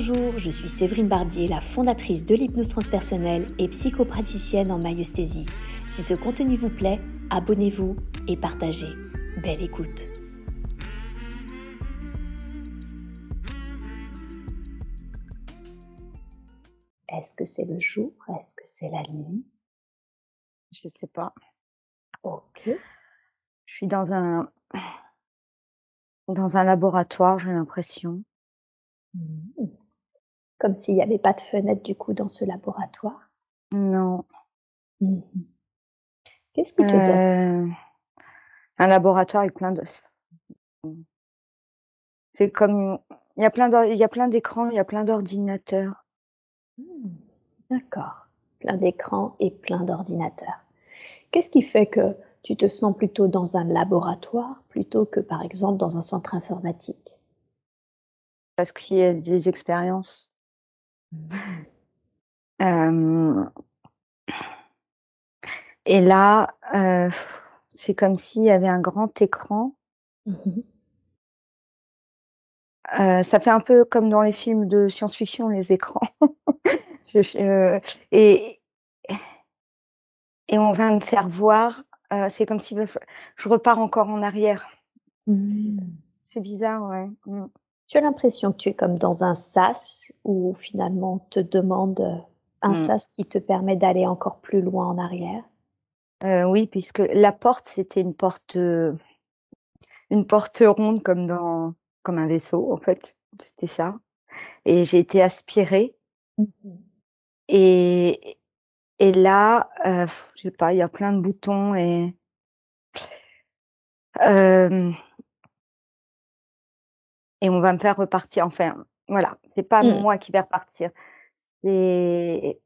Bonjour, je suis Séverine Barbier, la fondatrice de l'hypnose transpersonnelle et psychopraticienne en maïeusthésie. Si ce contenu vous plaît, abonnez-vous et partagez. Belle écoute. Est-ce que c'est le jour? Est-ce que c'est la nuit? Je sais pas. Ok. Je suis dans un laboratoire, j'ai l'impression. Mhm. Comme s'il n'y avait pas de fenêtre du coup dans ce laboratoire. Non, Mhm. Qu'est-ce qui te donne? un laboratoire avec plein de c'est comme il y a plein d'écrans, il y a plein d'ordinateurs. Hmm, d'accord. Plein d'écrans et plein d'ordinateurs. Qu'est-ce qui fait que tu te sens plutôt dans un laboratoire plutôt que par exemple dans un centre informatique? Parce qu'il y a des expériences. Mmh. Hem et là, c'est comme s'il y avait un grand écran. Mmh mh. Ça fait un peu comme dans les films de science-fiction, les écrans. Je et et on va me faire voir, c'est comme si je repars encore en arrière. Mmh. C'est bizarre, ouais. Mmh. Tu as l'impression que tu es comme dans un sas où finalement on te demande, un Mmh. sas qui te permet d'aller encore plus loin en arrière? Oui, puisque la porte, c'était une porte ronde comme un vaisseau, en fait, c'était ça et j'ai été aspirée Mmh mh. et et là, je sais pas, il y a plein de boutons hem et on va me faire repartir. Enfin, voilà, c'est pas Mmh. moi qui vais repartir. C'est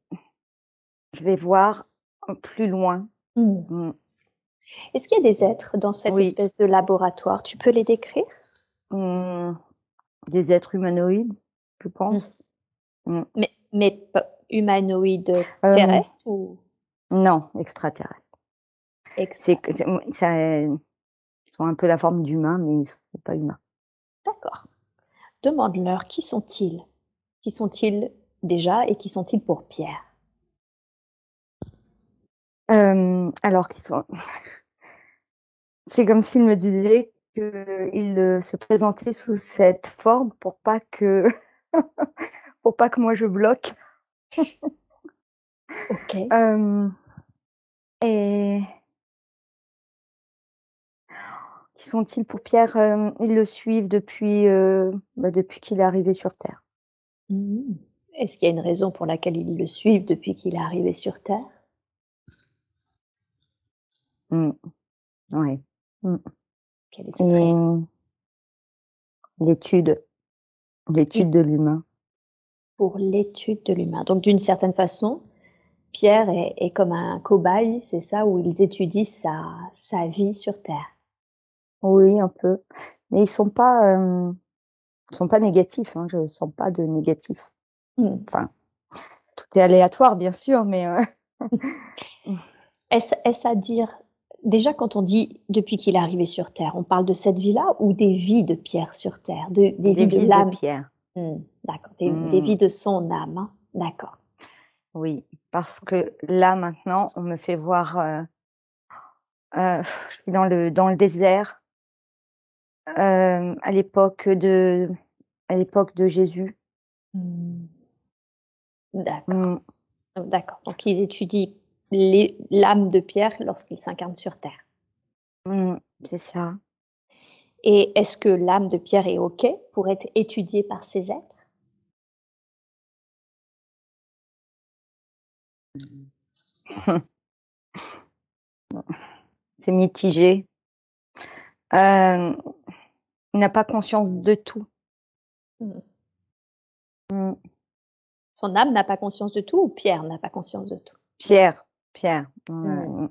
Je vais voir, plus loin. Mmh. Mmh. Est-ce qu'il y a des êtres dans cette Oui, espèce de laboratoire? Tu peux les décrire? mmh, des êtres humanoïdes, je Mmh. pense. Mmh. Mais p humanoïdes Hem, terrestres ou non, extraterrestres. C'est extra? que c'est mmh, ça ils ont un peu la forme d'humains, mais ils sont pas humains. D'accord. Demande-leur qui sont-ils? Qui sont-ils déjà et qui sont-ils pour Pierre? Alors qu'ils sont c'est comme s'ils me disaient qu'ils, se présentaient sous cette forme pour pas que moi je bloque. OK. Hem et qui sont-ils pour Pierre? Ils le suivent depuis qu'il est arrivé sur terre. Mmh. Est-ce qu'il y a une raison pour laquelle ils le suivent depuis qu'il est arrivé sur terre? Mmh, ouais. Mmh Quelle est cette raison? et l'étude Ils l'étude de l'humain. pour l'étude de l'humain. Donc d'une certaine façon, Pierre est comme un cobaye, c'est ça? Où ils étudient sa vie sur terre. Oui, un peu, mais ils sont pas négatifs, hein, je sens pas de négatif. Mmh. Enfin, tout est aléatoire bien sûr, mais Est-ce à dire déjà quand on dit depuis qu'il est arrivé sur terre, on parle de cette vie-là ou des vies de Pierre sur terre? Des des vies de vies de l'âme? pierre. Mmh, d'accord, des Mmh, vies de son âme, hein? D'accord. oui, parce que là maintenant, on me fait voir, je suis dans le désert, à l'époque de Jésus. Mmh. D'accord, Mmh, d'accord. Donc ils étudient l'âme de Pierre lorsqu'il s'incarne sur terre. mmh, c'est ça. Et est-ce que l'âme de Pierre est OK pour être étudiée par ces êtres? C'est mitigé. Hem, il n'a pas conscience de tout. Mmh. Mmh. Son âme n'a pas conscience de tout ou Pierre n'a pas conscience de tout? Pierre, Mmh. mmh.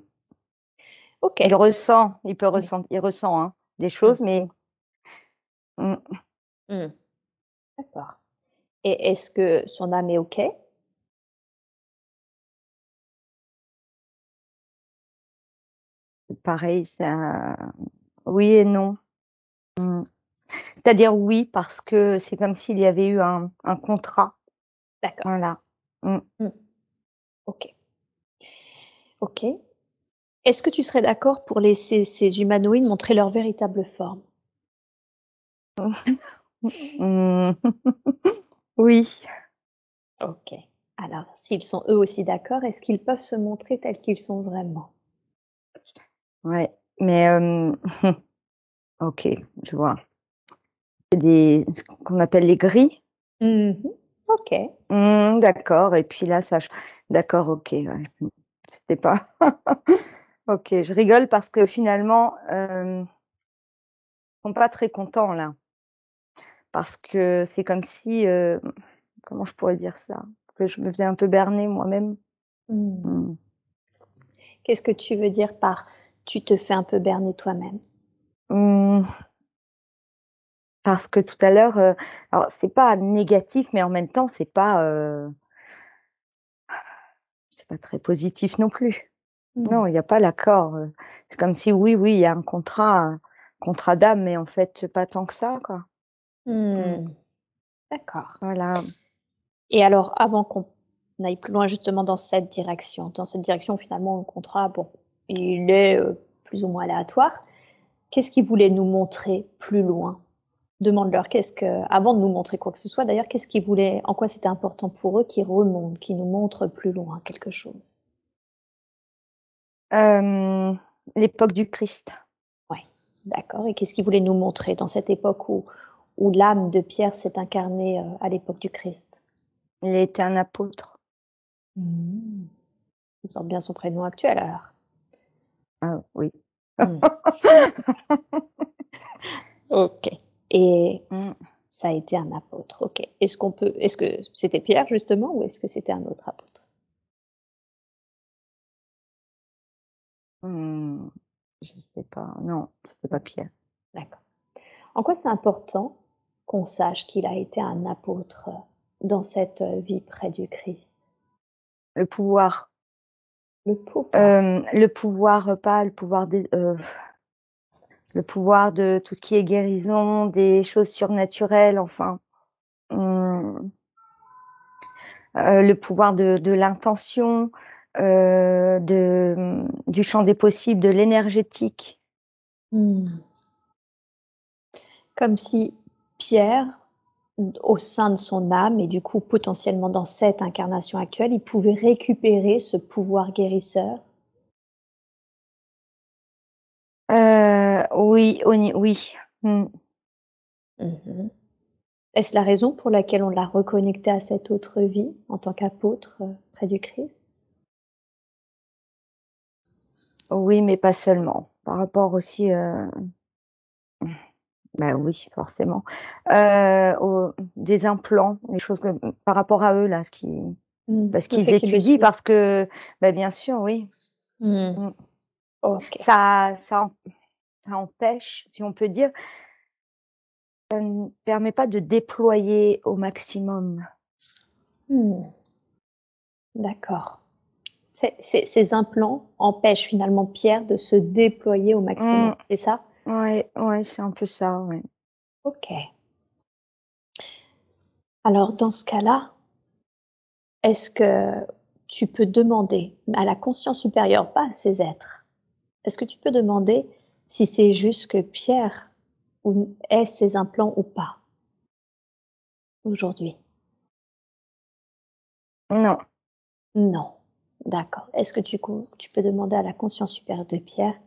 OK. Oui. Il ressent, hein, des Mmh. choses, mais mmh, Mmh. D'accord. Et est-ce que son âme est OK? pareil, ça oui et non. Mmh. C'est-à-dire oui, parce que c'est comme s'il y avait eu un contrat. D'accord. Voilà. Mmh. Mmh. OK. OK. Est-ce que tu serais d'accord pour laisser ces humanoïdes montrer leur véritable forme? Mmh. Oui. OK. Alors, s'ils sont eux aussi d'accord, est-ce qu'ils peuvent se montrer tels qu'ils sont vraiment? Ouais. Mais, OK, je vois. C'est des ce qu'on appelle les gris? Mmh mh. OK. D'accord et puis là ça ch d'accord, OK, ouais. C'était pas OK, je rigole parce que finalement, ils sont pas très contents là. Parce que c'est comme si, comment je pourrais dire ça? Que je me faisais un peu berner moi-même. Mmh. Mmh. Qu'est-ce que tu veux dire par: «Tu te fais un peu berner toi-même»? Mmh, parce que tout à l'heure, alors c'est pas négatif, mais en même temps c'est pas très positif non plus. Mmh. Non, il y a pas l'accord, c'est comme si oui, oui, il y a un contrat d'âme, mais en fait, pas tant que ça, quoi. Mmh, Mmh. D'accord. voilà. Et alors, avant qu'on aille plus loin justement dans cette direction finalement le contrat, bon, il est, plus ou moins aléatoire. Qu'est-ce qu'ils voulaient nous montrer plus loin? Demande-leur qu'est-ce que avant de nous montrer quoi que ce soit d'ailleurs, qu'est-ce qu'ils voulaient en quoi c'était important pour eux qu'ils remontent, qu'ils nous montrent plus loin quelque chose? Hem, L'époque du Christ. Ouais, d'accord, et qu'est-ce qu'ils voulaient nous montrer dans cette époque où l'âme de Pierre s'est incarnée, à l'époque du Christ? Il était un apôtre. Mmh. Il porte bien son prénom actuel alors? Ah oui. Mmh. OK, et Mmh. ça a été un apôtre, OK. Est-ce que c'était Pierre justement ou est-ce que c'était un autre apôtre? Mmh, je sais pas, non, c'était Mmh, pas Pierre. d'accord. En quoi c'est important qu'on sache qu'il a été un apôtre, dans cette, vie près du Christ? Le pouvoir, Le pouvoir. le pouvoir, pas le pouvoir des le pouvoir de tout ce qui est guérison, des choses surnaturelles, enfin, mmh, le pouvoir de l'intention, du champ des possibles, de l'énergétique. Mmh. Comme si Pierre, au sein de son âme et du coup potentiellement dans cette incarnation actuelle, il pouvait récupérer ce pouvoir guérisseur. Oui, oui. Mmh. Mmh. Est-ce la raison pour laquelle on l'a reconnecté à cette autre vie en tant qu'apôtre, près du Christ? Oui, mais pas seulement. Par rapport aussi, bah, oui, forcément. Aux des implants, des choses comme par rapport à eux là, Mmh. ce Le qu'ils fait qu'il le étudient suive. parce que bah, bien sûr, oui. Mmh. Mmh. OK. Ça empêche, si on peut dire, ça ne permet pas de déployer au maximum. Mmh. D'accord. Ces implants empêchent finalement Pierre de se déployer au maximum, Mmh. c'est ça? Ouais, ouais, c'est un peu ça, ouais. OK. Alors dans ce cas-là, est-ce que tu peux demander à la conscience supérieure, pas à ces êtres, est-ce que tu peux demander si c'est juste que Pierre ou ait ces implants ou pas, aujourd'hui? Non. Non. D'accord. Est-ce que tu peux demander à la conscience supérieure de Pierre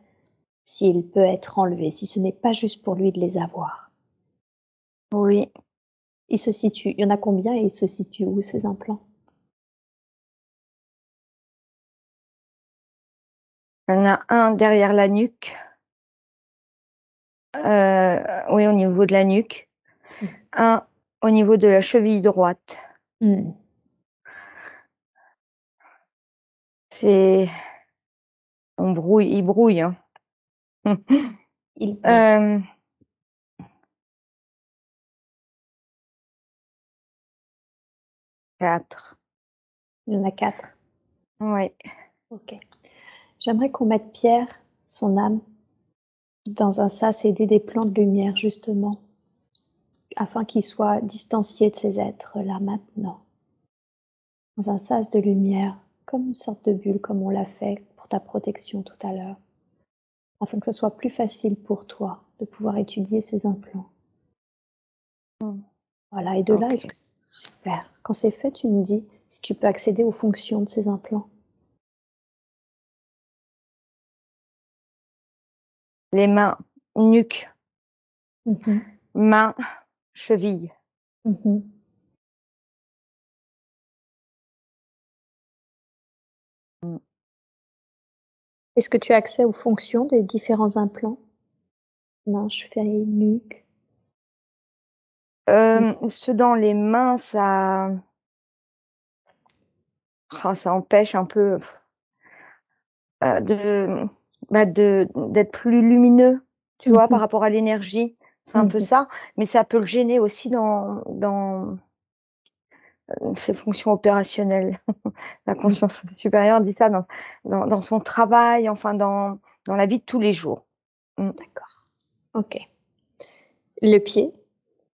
s'il peut être enlevé, si ce n'est pas juste pour lui de les avoir? Oui, Il y en a combien et ils se situent où ces implants? il y en a un derrière la nuque, oui, au niveau de la nuque, Mmh. un au niveau de la cheville droite. Mmh. C'est il brouille, hein. Il brûle. Hem, 4. Il y en a 4. Ouais. OK. J'aimerais qu'on mette Pierre, son âme, dans un sas aidé des plans de lumière justement. afin qu'ils soient distanciés de ces êtres-là maintenant, dans un sas de lumière, comme une sorte de bulle, comme on l'a fait pour ta protection tout à l'heure, afin que ce soit plus facile pour toi de pouvoir étudier ces implants. Mmh. Voilà, et de là, est-ce OK. que super. Quand c'est fait, tu me dis si tu peux accéder aux fonctions de ces implants. Les mains, nuque, Mmh. mains, cheville. Mmh. Mmh. Est-ce que tu as accès aux fonctions des différents implants? Mains, cheville, nuque? Mmh. Ceux dans les mains, ça empêche un peu, de, d'être plus lumineux, tu vois? Par Mmh. rapport à l'énergie, c'est un peu Mmh. ça, mais ça peut le gêner aussi dans ses fonctions opérationnelles. La Mmh. conscience supérieure dit ça dans son travail, enfin dans la vie de tous les jours. Mmh. D'accord, OK. Le pied,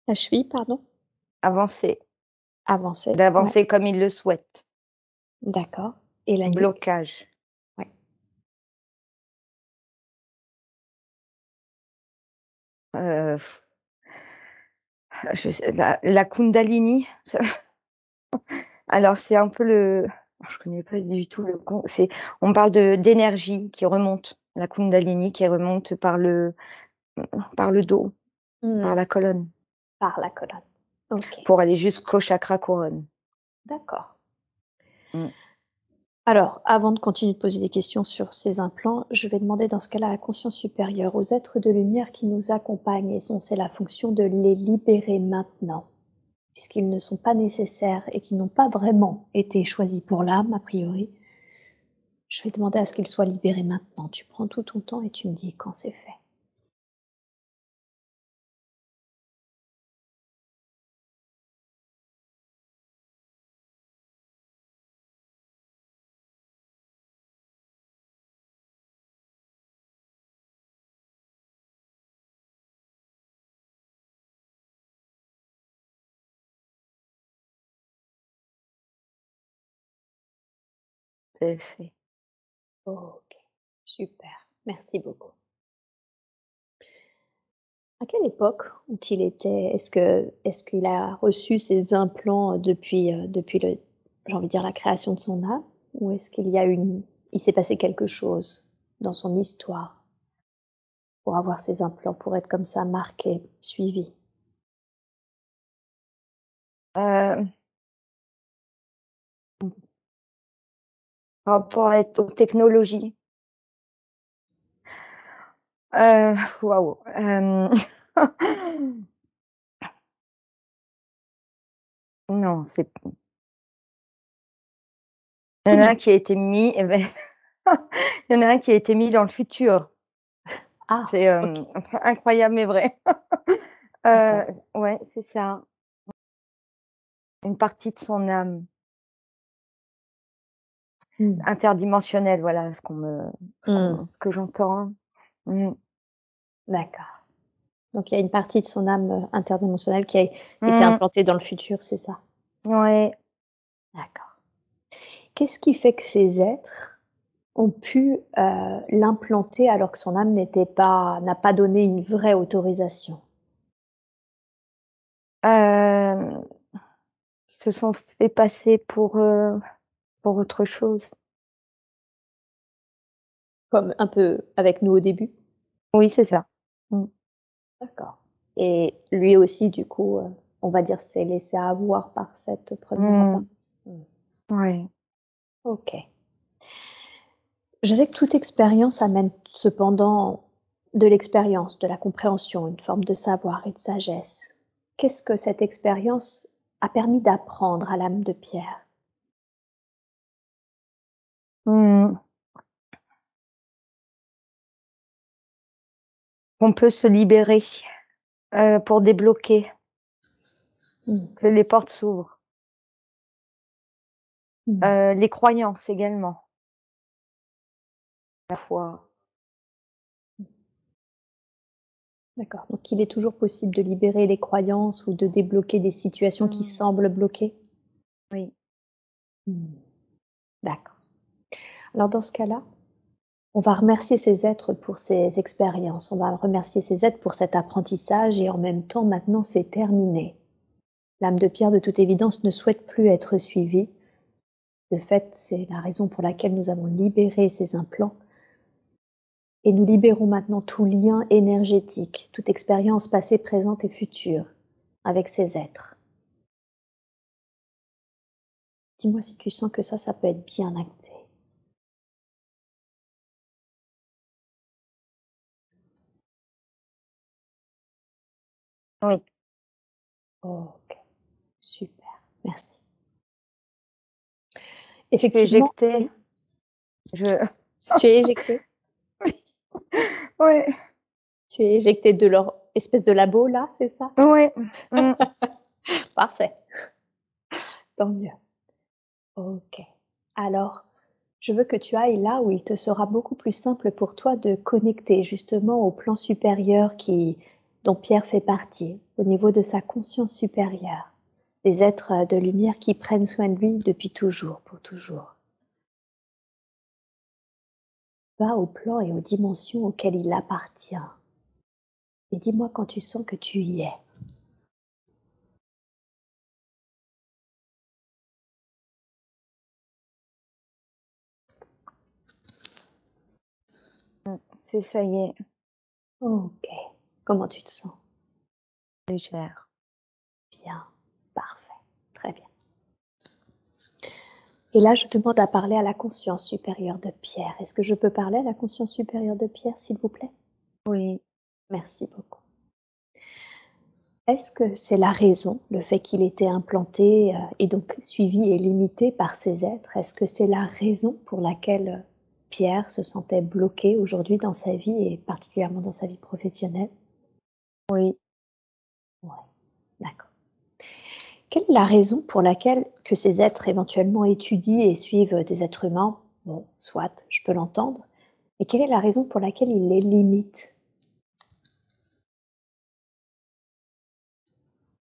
la cheville, pardon? Avancer, Avancé, ouais, d'avancer comme il le souhaite. d'accord, et la nuque? Blocage. Ouais. Heu, je sais la Kundalini, ça alors c'est un peu alors je connais pas du tout le con c'est on parle d'énergie qui remonte, la Kundalini qui remonte par le dos, par Mmh, la colonne, par la colonne. OK, pour aller jusqu'au chakra couronne. d'accord. Mmh. Alors, avant de continuer de poser des questions sur ces implants, je vais demander dans ce cas-là à la conscience supérieure, aux êtres de lumière qui nous accompagnent, et dont c'est la fonction de les libérer maintenant, puisqu'ils ne sont pas nécessaires et qu'ils n'ont pas vraiment été choisis pour l'âme, a priori. Je vais demander à ce qu'ils soient libérés maintenant. Tu prends tout ton temps et tu me dis quand c'est fait. C'est fait. OK, super, merci beaucoup. À quelle époque ont-ils été est-ce qu'il a reçu ces implants, depuis le j'ai envie de dire la création de son âme? Ou est-ce qu'il y a une il s'est passé quelque chose dans son histoire pour avoir ces implants, pour être comme ça marqué, suivi? Heu, Par rapport aux technologies, waouh, non, il y en a un Dis-moi. qui a été mis et beh, il y en a un qui a été mis dans le futur. Ah! C'est, OK, incroyable mais vrai. d'accord. Ouais, c'est ça, une partie de son âme Mmh. interdimensionnelle, voilà Mmh. ce que j'entends. Mmh. D'accord. Donc il y a une partie de son âme, interdimensionnelle qui a été Mmh. implantée dans le futur, c'est ça? Ouais. D'accord. Qu'est-ce qui fait que ces êtres ont pu, l'implanter alors que son âme n'a pas donné une vraie autorisation? Hem, Se sont fait passer pour autre chose. Comme un peu avec nous au début? Oui, c'est ça. Mmh. D'accord, et lui aussi du coup, on va dire s'est laissé avoir par cette première Mmh. apparition? Mmh. Ouais. OK. Je sais que toute expérience amène cependant de l'expérience, de la compréhension, une forme de savoir et de sagesse. Qu'est-ce que cette expérience a permis d'apprendre à l'âme de pierre? Mmh. On peut se libérer, pour débloquer, Mmh. que les portes s'ouvrent. Mmh. Les croyances également, la foi. D'accord. Donc il est toujours possible de libérer les croyances ou de débloquer des situations qui Mmh. semblent bloquées? Oui. Mmh. D'accord. Alors dans ce cas-là, on va remercier ces êtres pour ces expériences. On va remercier ces êtres pour cet apprentissage et en même temps, maintenant, c'est terminé. L'âme de Pierre, de toute évidence, ne souhaite plus être suivie. De fait, c'est la raison pour laquelle nous avons libéré ces implants et nous libérons maintenant tout lien énergétique, toute expérience passée, présente et future avec ces êtres. Dis-moi si tu sens que ça peut être bien acté. Oui. OK, super, merci. Je suis Effectivement, éjectée. oui, Je tu es éjecté. Ouais, Tu es éjecté de leur espèce de labo là, c'est ça? ouais. Mmh. Parfait, tant mieux. OK. Alors, je veux que tu ailles là où il te sera beaucoup plus simple pour toi de connecter justement au plan supérieur dont Pierre fait partie, au niveau de sa conscience supérieure, des êtres de lumière qui prennent soin de lui depuis toujours, pour toujours. Va au plan et aux dimensions auxquelles il appartient. Et dis-moi quand tu sens que tu y es. Ça y est, OK. Comment tu te sens? légère. Bien. Parfait. Très bien. Et là, je demande à parler à la conscience supérieure de Pierre. Est-ce que je peux parler à la conscience supérieure de Pierre, s'il vous plaît? Oui. Merci beaucoup. Est-ce que c'est la raison, le fait qu'il était implanté, et donc suivi et limité par ces êtres? Est-ce que c'est la raison pour laquelle, Pierre se sentait bloqué aujourd'hui dans sa vie et particulièrement dans sa vie professionnelle? Oui. Ouais, d'accord. Quelle est la raison pour laquelle que ces êtres éventuellement étudient et suivent des êtres humains? Bon, soit, je peux l'entendre. Et quelle est la raison pour laquelle ils les limitent?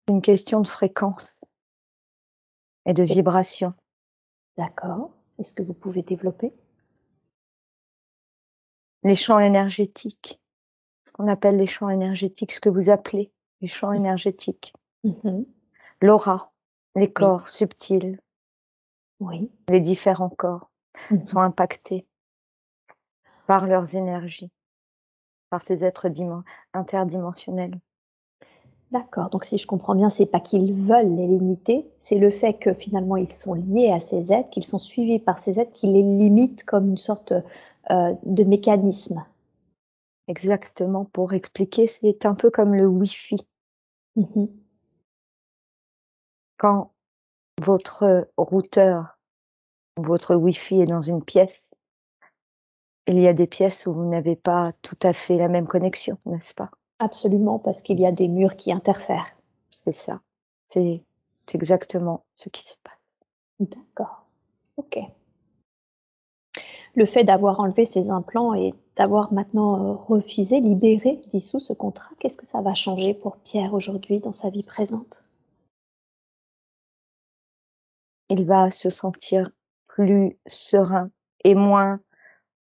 C'est une question de fréquence et de C'est vibration. d'accord. Est-ce que vous pouvez développer? Les champs énergétiques, ce qu'on appelle les champs énergétiques, ce que vous appelez les champs énergétiques. Mmh. L'aura, les Oui, corps subtils, oui. les différents corps sont Mmh. impactés par leurs énergies, par ces êtres interdimensionnels. D'accord, donc si je comprends bien, c'est pas qu'ils veulent les limiter, c'est le fait que finalement ils sont liés à ces êtres, qu'ils sont suivis par ces êtres qui les limitent comme une sorte, de mécanisme. Exactement, pour expliquer, c'est un peu comme le Wi-Fi. Mmh. Quand votre routeur ou votre Wi-Fi est dans une pièce, il y a des pièces où vous n'avez pas tout à fait la même connexion, n'est-ce pas? Absolument, parce qu'il y a des murs qui interfèrent. C'est ça. C'est c'est exactement ce qui se passe. D'accord, OK. Le fait d'avoir enlevé ces implants et d'avoir maintenant, refusé, libéré, dissous ce contrat, qu'est-ce que ça va changer pour Pierre aujourd'hui dans sa vie présente? Il va se sentir plus serein et moins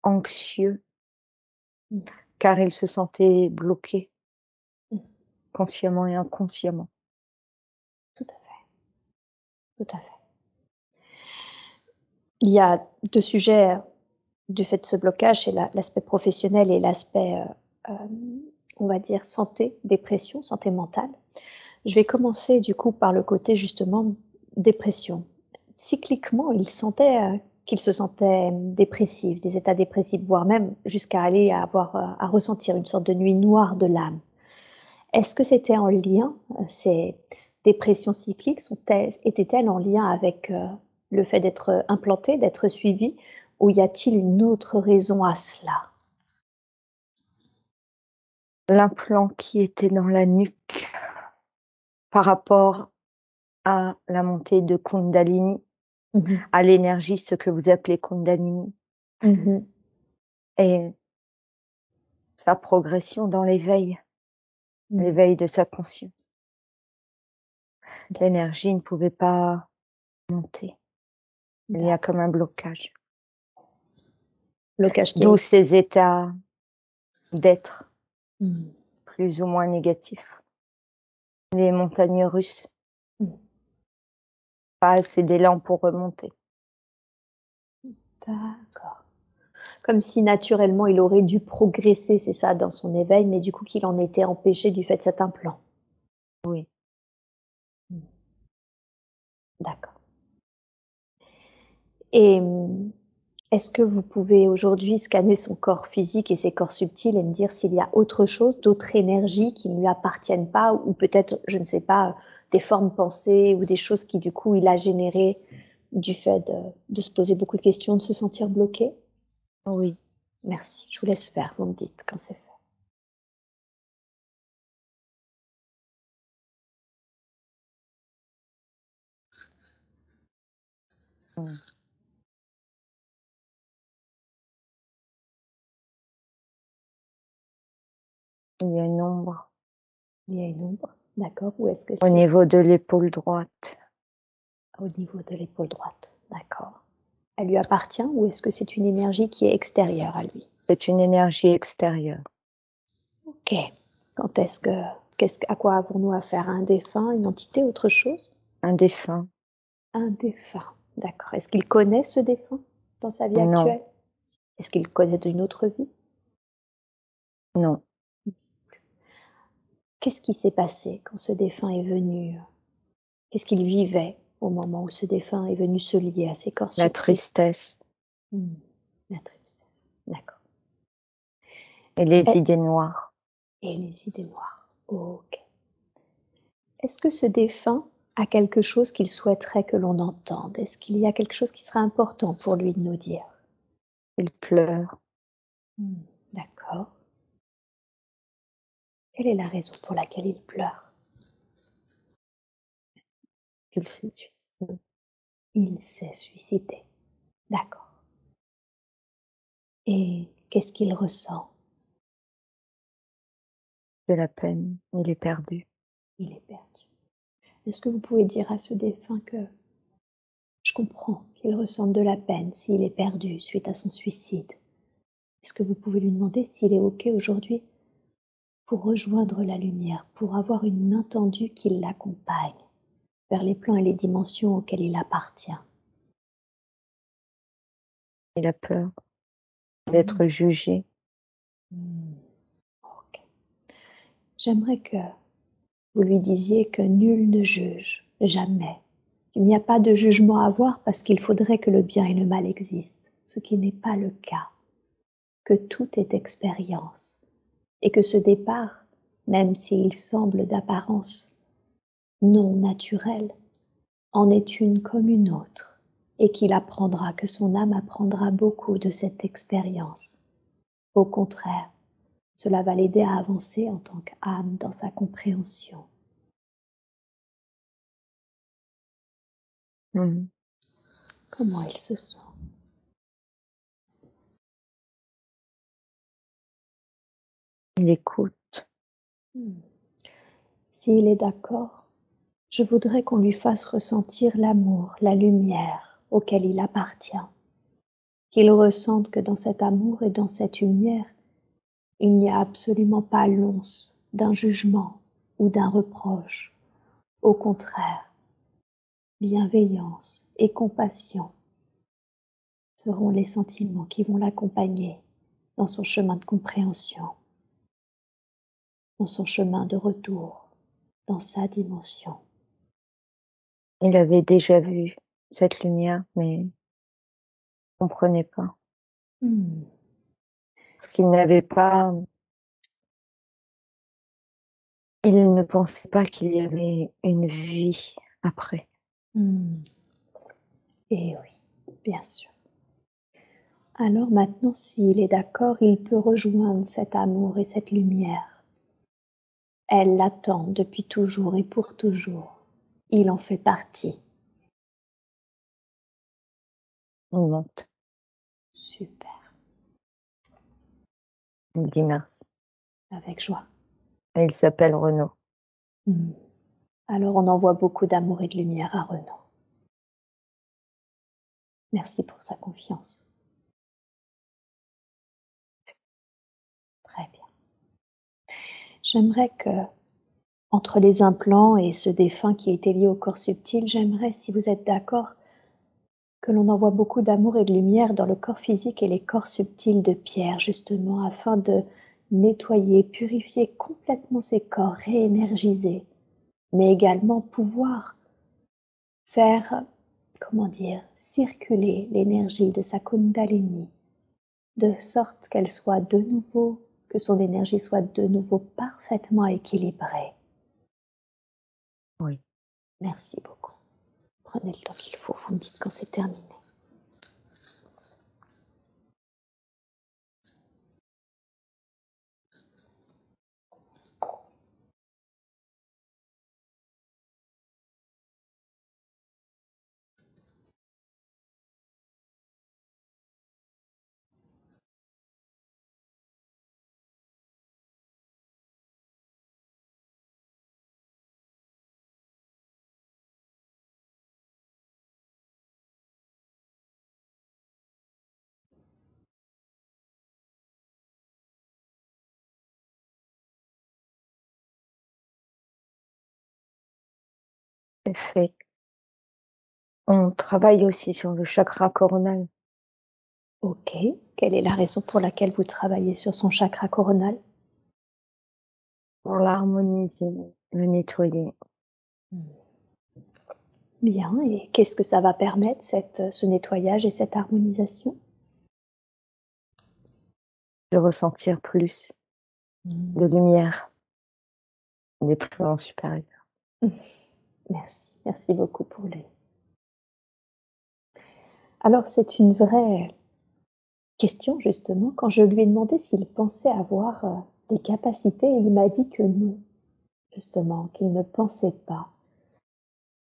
anxieux, Mmh. car il se sentait bloqué Mmh. consciemment et inconsciemment. Tout à fait, tout à fait. Il y a 2 sujets, du fait de ce blocage, c'est l'aspect professionnel et l'aspect, on va dire santé, dépression, santé mentale. Je vais commencer du coup par le côté justement dépression. Cycliquement, il sentait, qu'il se sentait dépressif, des états dépressifs, voire même jusqu'à aller à avoir, à ressentir une sorte de nuit noire de l'âme. Est-ce que c'était en lien, ces dépressions cycliques étaient-elles en lien avec, le fait d'être implanté, d'être suivi? Ou y a-t-il une autre raison à cela? L'implant qui était dans la nuque par rapport à la montée de Kundalini, Mmh mh. à l'énergie, ce que vous appelez Kundalini, Mmh. et sa progression dans l'éveil. l'éveil de sa conscience. L'énergie ne pouvait pas monter. Il y a comme un blocage. Blocage qui D'où est... ces états d'être Mmh. plus ou moins négatifs. Les montagnes russes, Mmh. pas assez d'élan pour remonter. D'accord. Comme si naturellement il aurait dû progresser, c'est ça, dans son éveil, mais du coup qu'il en était empêché du fait de cet implant. Oui. Mmh. D'accord. Et est-ce que vous pouvez aujourd'hui scanner son corps physique et ses corps subtils et me dire s'il y a autre chose, d'autres énergies qui ne lui appartiennent pas ou peut-être, je ne sais pas, des formes pensées ou des choses qui du coup il a générées du fait de se poser beaucoup de questions, de se sentir bloqué? Oui. Merci, je vous laisse faire, vous me dites quand c'est fait. Mmh. Il y a une ombre Il y a une ombre, d'accord, où est-ce qu'elle au se sent? niveau de l'épaule droite. Au niveau de l'épaule droite, d'accord. Elle lui appartient ou est-ce que c'est une énergie qui est extérieure à lui? C'est une énergie extérieure. OK. Quand est-ce que à quoi avons-nous affaire? Un défunt, une entité, autre chose? Un défunt. Un défunt, d'accord. Est-ce qu'il connaît ce défunt dans sa vie Non, actuelle? Est-ce qu'il le connaît d'une autre vie? non. Qu'est-ce qui s'est passé quand ce défunt est venu? Qu'est-ce qu'il vivait au moment où ce défunt est venu se lier à ses corps La subtils? tristesse Mmh, la tristesse, d'accord. et les Et idées noires. les idées noires, OK. Est-ce que ce défunt a quelque chose qu'il souhaiterait que l'on entende? Est-ce qu'il y a quelque chose qui serait important pour lui de nous dire? Il pleure. Mmh, d'accord. Quelle est la raison pour laquelle il pleure? Il se suicide. Il s'est suicidé. D'accord. Et qu'est-ce qu'il ressent? De la peine. Il est perdu. Il est perdu. Est-ce que vous pouvez dire à ce défunt que je comprends qu'il ressente de la peine s'il est perdu suite à son suicide? Est-ce que vous pouvez lui demander s'il est OK aujourd'hui pour rejoindre la lumière, pour avoir une main tendue qui l'accompagne vers les plans et les dimensions auxquelles il appartient? Il a peur Mmh. d'être jugé. Mmh. OK. J'aimerais que vous lui disiez que nul ne juge, jamais. Il n'y a pas de jugement à avoir parce qu'il faudrait que le bien et le mal existent, ce qui n'est pas le cas, que tout est expérience et que ce départ, même s'il semble d'apparence non naturel, en est une comme une autre et qu'il apprendra, que son âme apprendra beaucoup de cette expérience. Au contraire, cela va l'aider à avancer en tant qu'âme dans sa compréhension. Mmh. Comment il se sent? Il écoute. Mmh. S'il est d'accord, je voudrais qu'on lui fasse ressentir l'amour, la lumière auquel il appartient, qu'il ressente que dans cet amour et dans cette lumière, il n'y a absolument pas l'once d'un jugement ou d'un reproche. Au contraire, bienveillance et compassion seront les sentiments qui vont l'accompagner dans son chemin de compréhension, dans son chemin de retour, dans sa dimension. Il avait déjà vu cette lumière, mais il comprenait pas. Mmh. Parce qu'il n'avait pas il ne pensait pas qu'il y avait une vie après. Mmh. Et oui, bien sûr. Alors maintenant, s'il est d'accord, il peut rejoindre cet amour et cette lumière. Elle l'attend depuis toujours et pour toujours. Il en fait partie. Il monte. Super, Il dit merci. avec joie. Et il s'appelle Renaud. Mmh. Alors on envoie beaucoup d'amour et de lumière à Renaud. Merci pour sa confiance. Très bien. J'aimerais que, entre les implants et ce défunt qui était lié au corps subtil, j'aimerais, si vous êtes d'accord, que l'on envoie beaucoup d'amour et de lumière dans le corps physique et les corps subtils de Pierre, justement, afin de nettoyer, purifier complètement ces corps, réénergiser, mais également pouvoir faire, comment dire, circuler l'énergie de sa Kundalini, de sorte qu'elle soit de nouveau, que son énergie soit de nouveau parfaitement équilibrée. Oui. Merci beaucoup. Prenez le temps qu'il faut, vous me dites quand c'est terminé. C'est fait. On travaille aussi sur le chakra coronal Ok. Quelle est la raison pour laquelle vous travaillez sur son chakra coronal? pour l'harmoniser, le nettoyer, Bien. Et qu'est-ce que ça va permettre, ce nettoyage et cette harmonisation? de ressentir plus de lumière des plans supérieurs. Merci. Merci beaucoup pour lui. Alors, c'est une vraie question, justement. Quand je lui ai demandé s'il pensait avoir des capacités, il m'a dit que non, justement, qu'il ne pensait pas.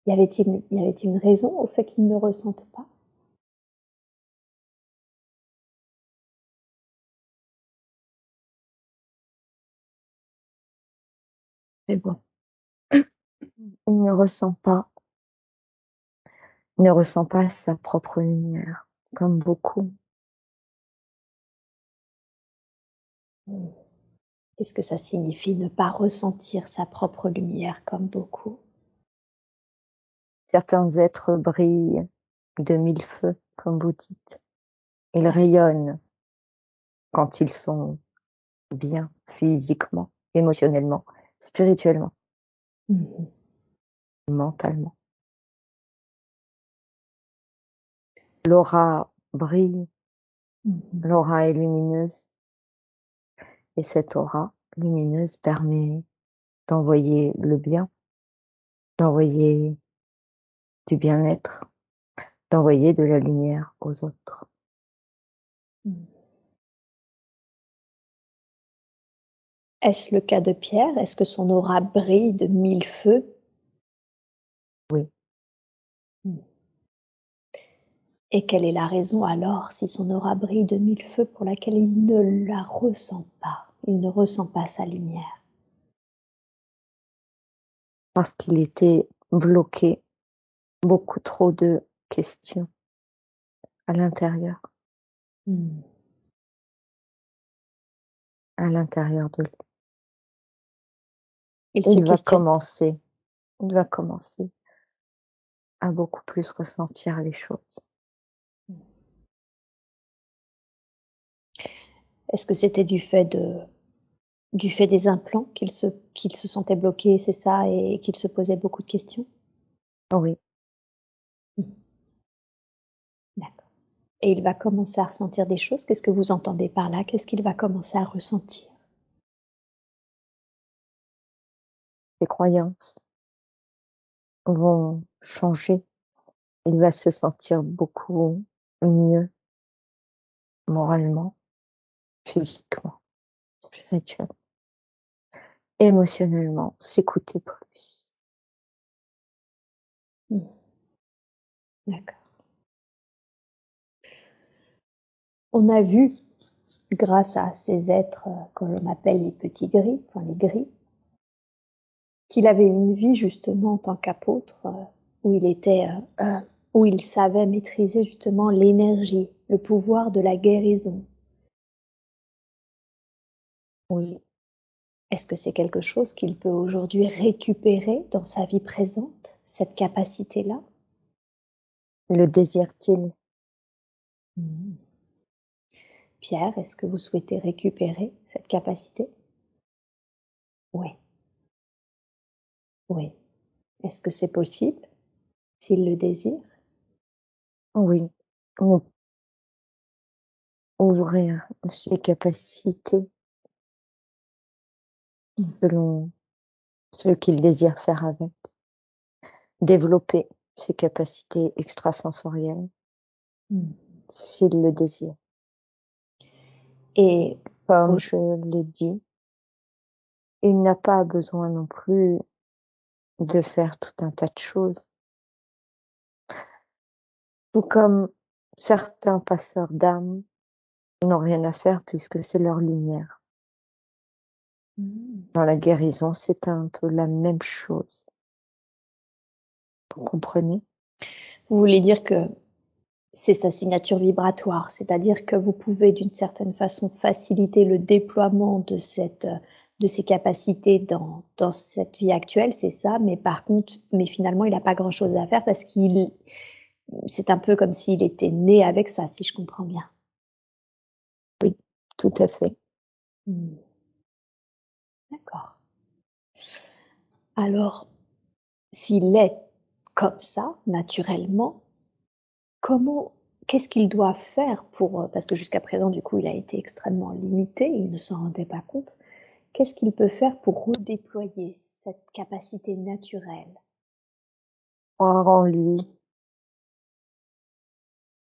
Y avait-il une raison au fait qu'il ne ressente pas? C'est bon. Il ne ressent pas, il ne ressent pas sa propre lumière, comme beaucoup. Qu'est-ce que ça signifie ne pas ressentir sa propre lumière comme beaucoup? Certains êtres brillent de mille feux, comme vous dites. Ils rayonnent quand ils sont bien physiquement, émotionnellement, spirituellement, Mmh. mentalement. L'aura brille, Mmh. l'aura est lumineuse et cette aura lumineuse permet d'envoyer le bien, d'envoyer du bien-être, d'envoyer de la lumière aux autres. Mmh. Est-ce le cas de Pierre? Est-ce que son aura brille de mille feux? Oui, Mmh. Et quelle est la raison alors, si son aura brille de mille feux, pour laquelle il ne la ressent pas? Il ne ressent pas sa lumière? parce qu'il était bloqué, beaucoup trop de questions à Mmh. l'intérieur de lui. Il se Il va questionne. commencer, il va commencer à beaucoup plus ressentir les choses. Est-ce que c'était du fait des implants qu'il se sentait bloqué, c'est ça, et qu'il se posait beaucoup de questions? Oui, Mmh. D'accord. Et il va commencer à ressentir des choses. Qu'est-ce que vous entendez par là? Qu'est-ce qu'il va commencer à ressentir? ses croyances vont changer. Il va se sentir beaucoup mieux moralement, physiquement, spirituellement, émotionnellement, s'écouter plus. Mmh. D'accord. On a vu, grâce à ces êtres, que l'on appelle les petits gris, enfin les gris, qu'il avait une vie justement en tant qu'apôtre où il était, où il savait maîtriser justement l'énergie, le pouvoir de la guérison. Oui, Est-ce que c'est quelque chose qu'il peut aujourd'hui récupérer dans sa vie présente, cette capacité-là? le désire-t-il? Mmh. Pierre, est-ce que vous souhaitez récupérer cette capacité? Oui, oui. Est-ce que c'est possible s'il le désire? Oui, ou ouvrir ses capacités selon ce qu'il désire faire avec, développer ses capacités extrasensorielles Mmh. s'il le désire. Et Comme au je l'ai dit, il n'a pas besoin non plus de faire tout un tas de choses. Tout comme certains passeurs d'âmes n'ont rien à faire puisque c'est leur lumière. mmh. Dans la guérison, c'est un peu la même chose. Vous comprenez? Vous voulez dire que c'est sa signature vibratoire, c'est-à-dire que vous pouvez d'une certaine façon faciliter le déploiement de ces capacités dans cette vie actuelle, c'est ça? Mais par contre mais finalement, il n'a pas grand-chose à faire parce qu'il c'est un peu comme s'il était né avec ça, si je comprends bien? Oui, tout à fait. Mmh. D'accord. Alors, s'il est comme ça, naturellement, comment qu'est-ce qu'il doit faire pour, parce que jusqu'à présent, du coup, il a été extrêmement limité, il ne s'en rendait pas compte. Qu'est-ce qu'il peut faire pour redéployer cette capacité naturelle? Croire en lui,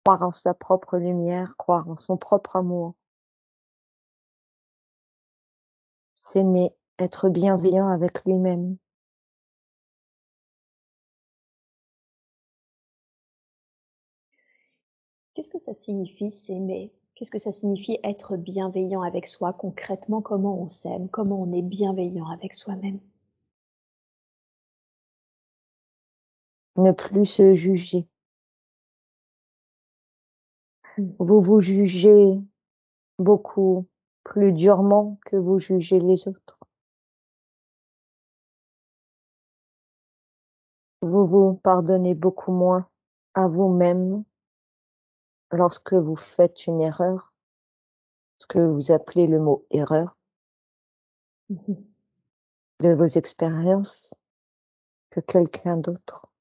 croire en sa propre lumière, croire en son propre amour, s'aimer, être bienveillant avec lui-même. Qu'est-ce que ça signifie s'aimer? Qu'est-ce que ça signifie être bienveillant avec soi? Concrètement, comment on s'aime? Comment on est bienveillant avec soi-même? Ne plus se juger. Mmh. Vous vous jugez beaucoup plus durement que vous jugez les autres. Vous vous pardonnez beaucoup moins à vous-même lorsque vous faites une erreur, ce que vous appelez le mot erreur, Mmh mh. de vos expériences, que quelqu'un d'autre.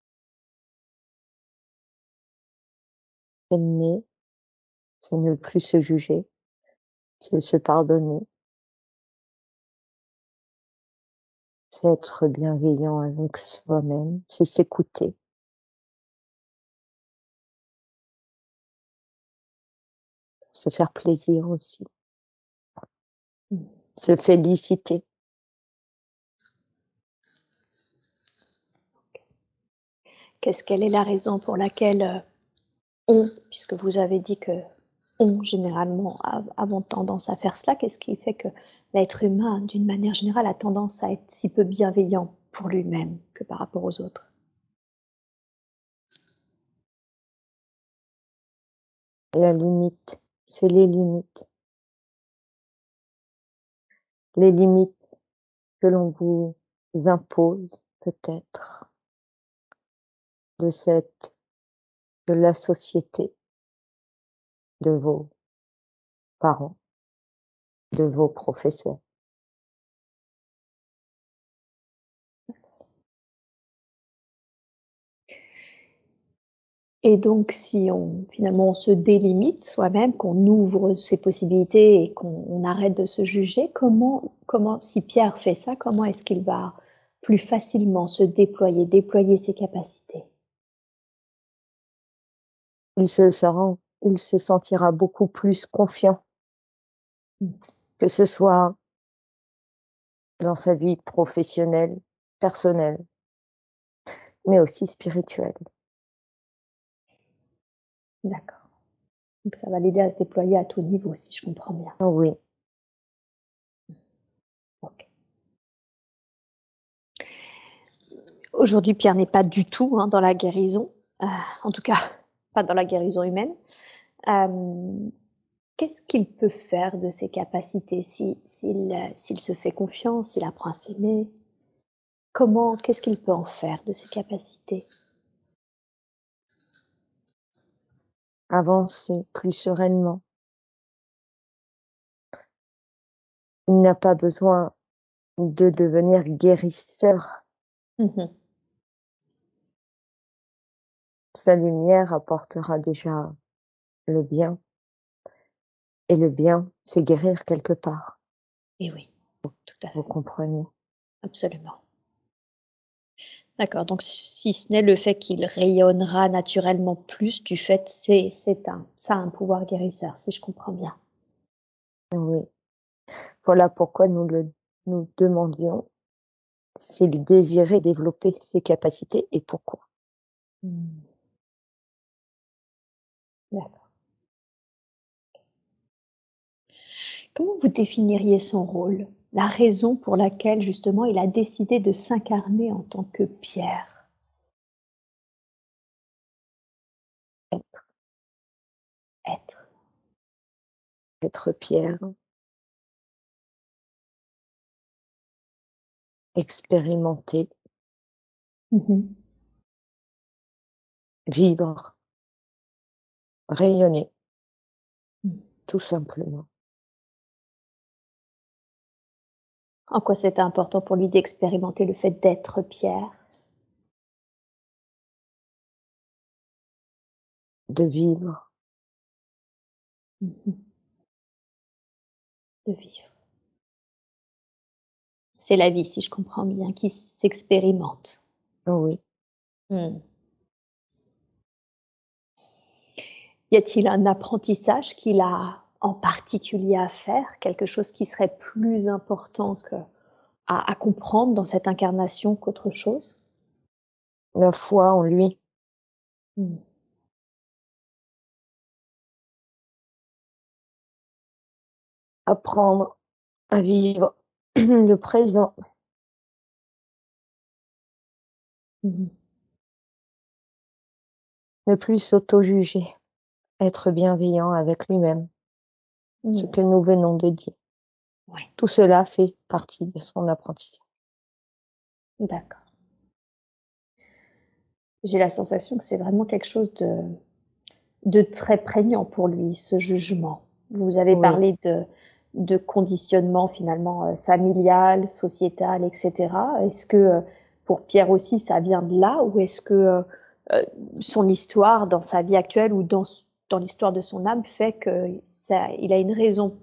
Aimer, c'est ne plus se juger, c'est se pardonner, c'est être bienveillant avec soi-même, c'est s'écouter, se faire plaisir aussi, Mmh. se féliciter. Quelle est la raison pour laquelle, on, puisque vous avez dit que on généralement avons tendance à faire cela, qu'est-ce qui fait que l'être humain, d'une manière générale, a tendance à être si peu bienveillant pour lui-même que par rapport aux autres? La limite, c'est les limites que l'on vous impose peut-être de cette de la société, de vos parents, de vos professeurs. Et donc si on finalement on se délimite soi-même, qu'on ouvre ses possibilités et qu'on arrête de se juger, comment si Pierre fait ça, comment est-ce qu'il va plus facilement se déployer ses capacités? Il se sentira beaucoup plus confiant, Mmh. que ce soit dans sa vie professionnelle, personnelle, mais aussi spirituelle. D'accord. Donc ça va l'aider à se déployer à tout niveau, si je comprends bien. Oui, OK. Aujourd'hui, Pierre n'est pas du tout dans la guérison, en tout cas pas dans la guérison humaine. Qu'est-ce qu'il peut faire de ses capacités s'il se fait confiance, s'il apprend à s'aimer? Qu'est-ce qu'il peut en faire de ses capacités? Avancer plus sereinement. Il n'a pas besoin de devenir guérisseur. Mmh. Sa lumière apportera déjà le bien. Et le bien, c'est guérir quelque part. Et oui, tout à Vous fait, comprenez? absolument. D'accord, donc si ce n'est le fait qu'il rayonnera naturellement plus du fait ça a un pouvoir guérisseur, si je comprends bien. Oui. Voilà pourquoi nous demandions s'il désirait développer ses capacités et pourquoi. Mmh. D'accord. Comment vous définiriez son rôle? La raison pour laquelle justement il a décidé de s'incarner en tant que Pierre? Être. Être Pierre, expérimenter, Mmh. vivre, rayonner, Mmh. tout simplement. En quoi c'était important pour lui d'expérimenter le fait d'être Pierre? De vivre, Mmh. De vivre. C'est la vie, si je comprends bien, qui s'expérimente. oui. Mmh. Y a-t-il un apprentissage qu'il a en particulier à faire? Quelque chose qui serait plus important à comprendre dans cette incarnation qu'autre chose? La foi en lui, Mmh. apprendre à vivre le présent, Mmh. ne plus s'auto-juger, être bienveillant avec lui-même, ce Mmh. que nous venons de dire. Ouais, Tout cela fait partie de son apprentissage. d'accord. J'ai la sensation que c'est vraiment quelque chose de très prégnant pour lui, ce jugement. Vous avez Oui, parlé de conditionnement finalement, familial, sociétal et cetera. Est-ce que, pour Pierre aussi ça vient de là? Ou est-ce que, son histoire dans sa vie actuelle ou dans l'histoire de son âme fait que ça il a une raison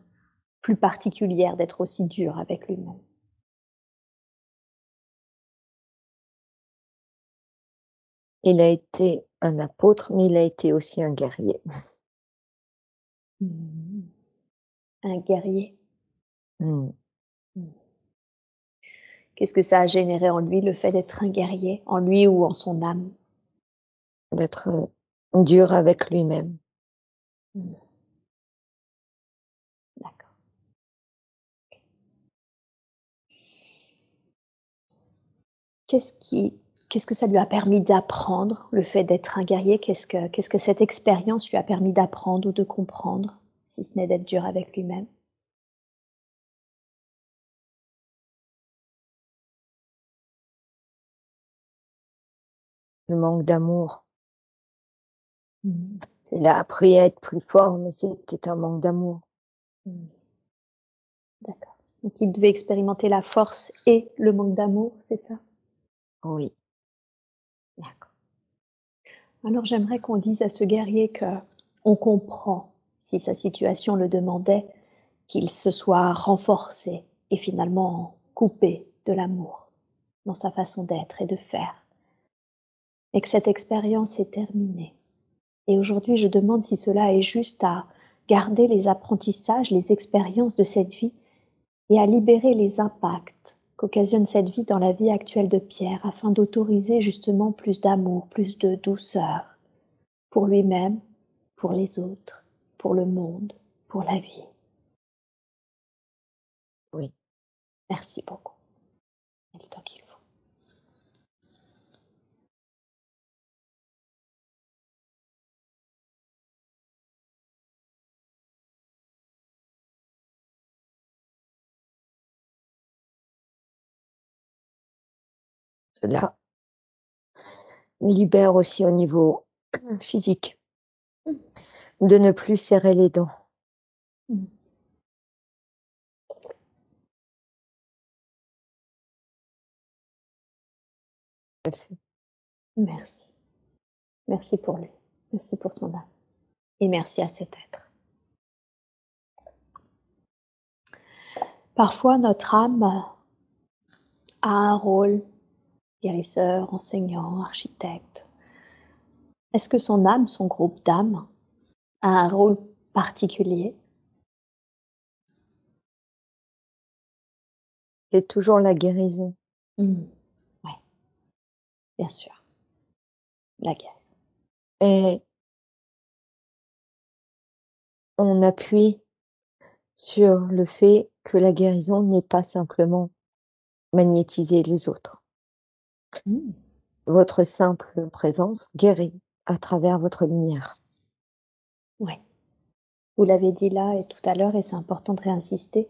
plus particulière d'être aussi dur avec lui-même? il a été un apôtre, mais il a été aussi un guerrier. Mmh. Un guerrier. Mmh. Mmh. Qu'est-ce que ça a généré en lui, le fait d'être un guerrier, en lui ou en son âme? D'être, dur avec lui-même. Mmh, d'accord. Qu'est-ce qui qu'est-ce que ça lui a permis d'apprendre, le fait d'être un guerrier? Qu'est-ce que cette expérience lui a permis d'apprendre ou de comprendre, si ce n'est d'être dur avec lui-même? Le manque d'amour. Mmh. C'est Il ça. a appris à être plus fort, mais c'était un manque d'amour. Mmh, d'accord. Donc il devait expérimenter la force et le manque d'amour, c'est ça? Oui, D'accord. Alors j'aimerais qu'on dise à ce guerrier qu'on comprend, si sa situation le demandait, qu'il se soit renforcé et finalement coupé de l'amour dans sa façon d'être et de faire, et que cette expérience est terminée. Et aujourd'hui, je demande si cela est juste à garder les apprentissages, les expériences de cette vie et à libérer les impacts qu'occasionne cette vie dans la vie actuelle de Pierre afin d'autoriser justement plus d'amour, plus de douceur pour lui-même, pour les autres, pour le monde, pour la vie. oui. Merci beaucoup. C'est le temps qu'il faut. Cela libère aussi au niveau physique, de ne plus serrer les dents. Mmh. Tout à fait. Merci. Merci pour lui. Merci pour son âme et merci à cet être. Parfois, notre âme a un rôle, guérisseur, enseignant, architecte. Est-ce que son âme, son groupe d'âmes, a un rôle particulier? C'est toujours la guérison Mmh. Ouais, bien sûr, la guerre. et on appuie sur le fait que la guérison n'est pas simplement magnétiser les autres. Mmh. Votre simple présence guérit à travers votre lumière. Ouais. Vous l'avez dit là et tout à l'heure et c'est important de réinsister.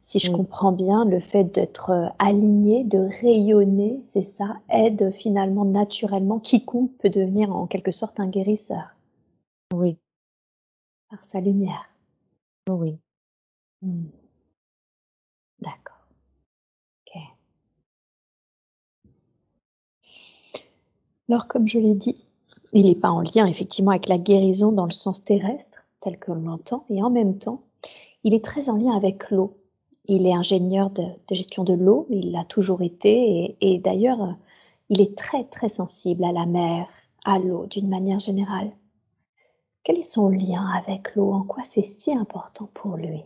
Si je Oui, comprends bien, le fait d'être, aligné, de rayonner, c'est ça, aide finalement naturellement quiconque peut devenir en quelque sorte un guérisseur oui, par sa lumière. oui. Mmh. D'accord, OK. Alors comme je l'ai dit, il n'est pas en lien effectivement avec la guérison dans le sens terrestre, tel que l'on l'entend et en même temps, il est très en lien avec l'eau. Il est ingénieur de gestion de l'eau, il l'a toujours été et d'ailleurs, il est très, très sensible à la mer, à l'eau d'une manière générale. Quel est son lien avec l'eau? En quoi c'est si important pour lui,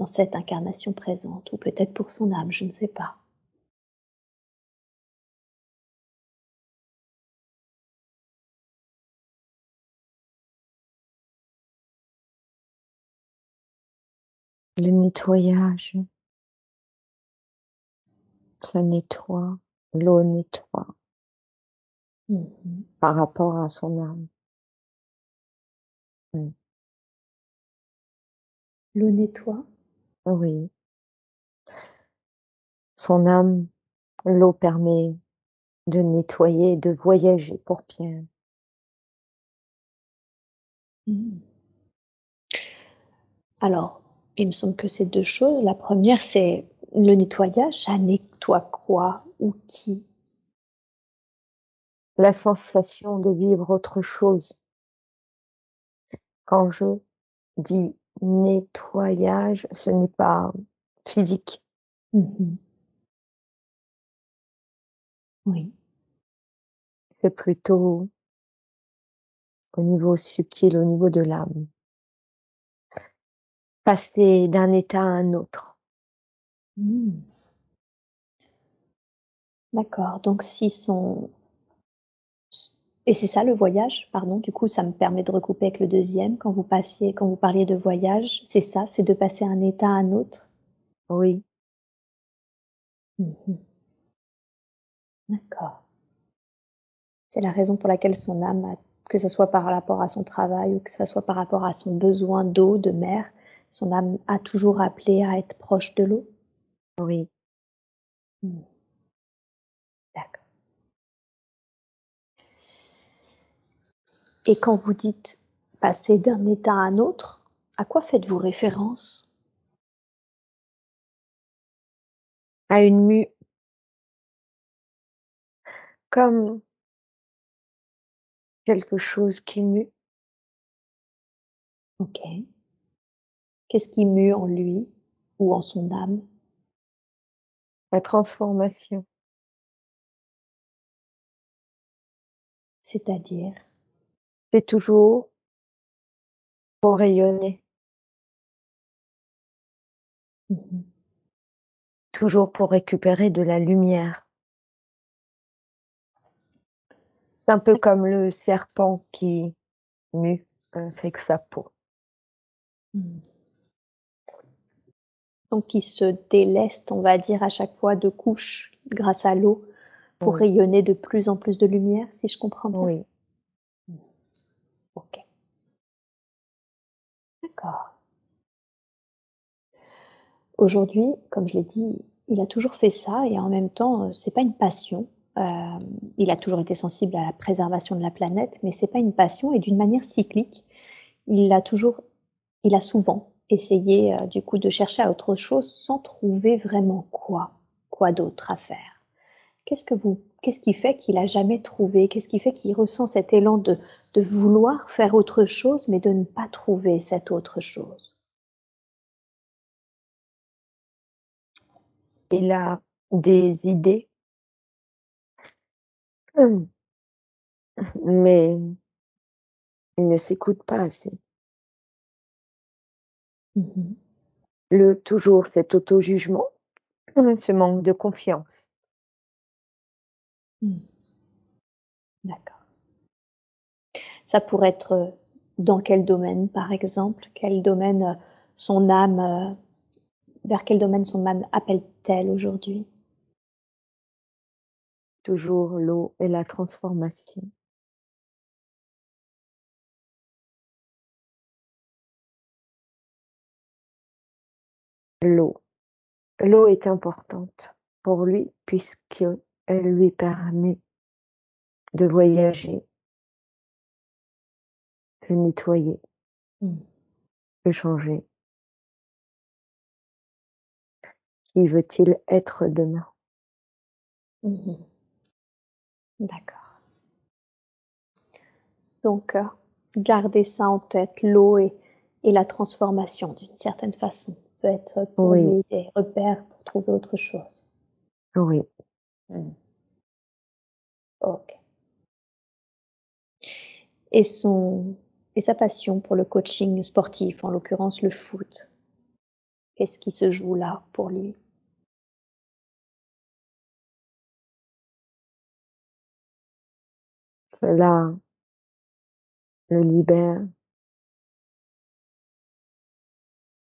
dans cette incarnation présente ou peut-être pour son âme, je ne sais pas. Le nettoyage, ça nettoie, l'eau nettoie Mmh mh. par rapport à son âme. Mmh. L'eau nettoie? Oui, son âme, l'eau permet de nettoyer, de voyager pour bien. Mmh. Alors, il me semble que c'est 2 choses. La première, c'est le nettoyage, ça nettoie quoi ou qui? La sensation de vivre autre chose. Quand je dis nettoyage, ce n'est pas physique, Mmh mh. Oui. c'est plutôt au niveau subtil, au niveau de l'âme. Passer d'un état à un autre. Mmh. D'accord, donc si son et c'est ça le voyage? Pardon, du coup, ça me permet de recouper avec le deuxième. Quand vous parliez de voyage, c'est ça, c'est de passer d'un état à un autre? Oui, Mmh mh. D'accord. C'est la raison pour laquelle son âme a que ce soit par rapport à son travail ou que ça soit par rapport à son besoin d'eau, de mer, son âme a toujours appelé à être proche de l'eau? oui. Mmh, d'accord. Et quand vous dites passer d'un état à un autre, à quoi faites-vous référence? À une mue, comme quelque chose qui mue, OK. Qu'est-ce qui mue en lui ou en son âme? la transformation. C'est-à-dire? C'est toujours pour rayonner, Mmh mh. toujours pour récupérer de la lumière. C'est un peu comme le serpent qui mue avec sa peau. Mmh. Donc il se déleste, on va dire, à chaque fois de couches grâce à l'eau pour Oui, rayonner de plus en plus de lumière, si je comprends bien? oui, Mmh. OK, d'accord. Aujourd'hui, comme je l'ai dit, il a toujours fait ça et en même temps, c'est pas une passion. il a toujours été sensible à la préservation de la planète, mais c'est pas une passion et d'une manière cyclique. Il a toujours il a souvent essayé, du coup, de chercher à autre chose sans trouver vraiment quoi d'autre à faire? Qu'est-ce qui fait qu'il a jamais trouvé? Qu'est-ce qui fait qu'il ressent cet élan de vouloir faire autre chose, mais de ne pas trouver cette autre chose? Il a des idées, Mmh. mais il ne s'écoute pas assez. Mmh mh. Toujours cet auto-jugement, ce manque de confiance. Mmh. D'accord. Ça pourrait être, dans quel domaine, par exemple? Quel domaine, son âme, vers quel domaine son âme appelle-t-elle aujourd'hui? Toujours l'eau et la transformation. L'eau. L'eau est importante pour lui puisqu'elle lui permet de voyager, de nettoyer, Mmh. de changer. Qui veut-il être demain? Mmh mh. D'accord. Donc, garder ça en tête, l'eau et la transformation d'une certaine façon, peut être pour Oui, lui des repères pour trouver autre chose. oui, Mmh. OK. Et son et sa passion pour le coaching sportif, en l'occurrence le foot, qu'est-ce qui se joue là pour lui? cela le libère,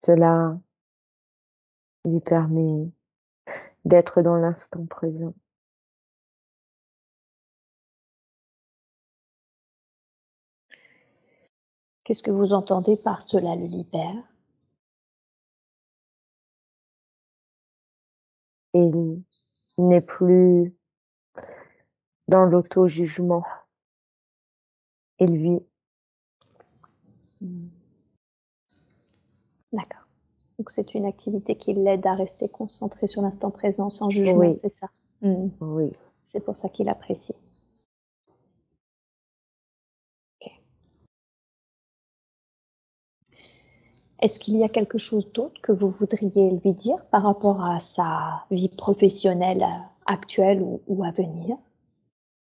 cela lui permet d'être dans l'instant présent. Qu'est-ce que vous entendez par cela le libère? Il n'est plus dans l'auto-jugement, il vit. Mmh. D'accord. Donc c'est une activité qui l'aide à rester concentré sur l'instant présent, sans jugement, Oui, c'est ça? Mmh. oui. C'est pour ça qu'il apprécie. OK. Est-ce qu'il y a quelque chose d'autre que vous voudriez lui dire par rapport à sa vie professionnelle, actuelle ou à venir?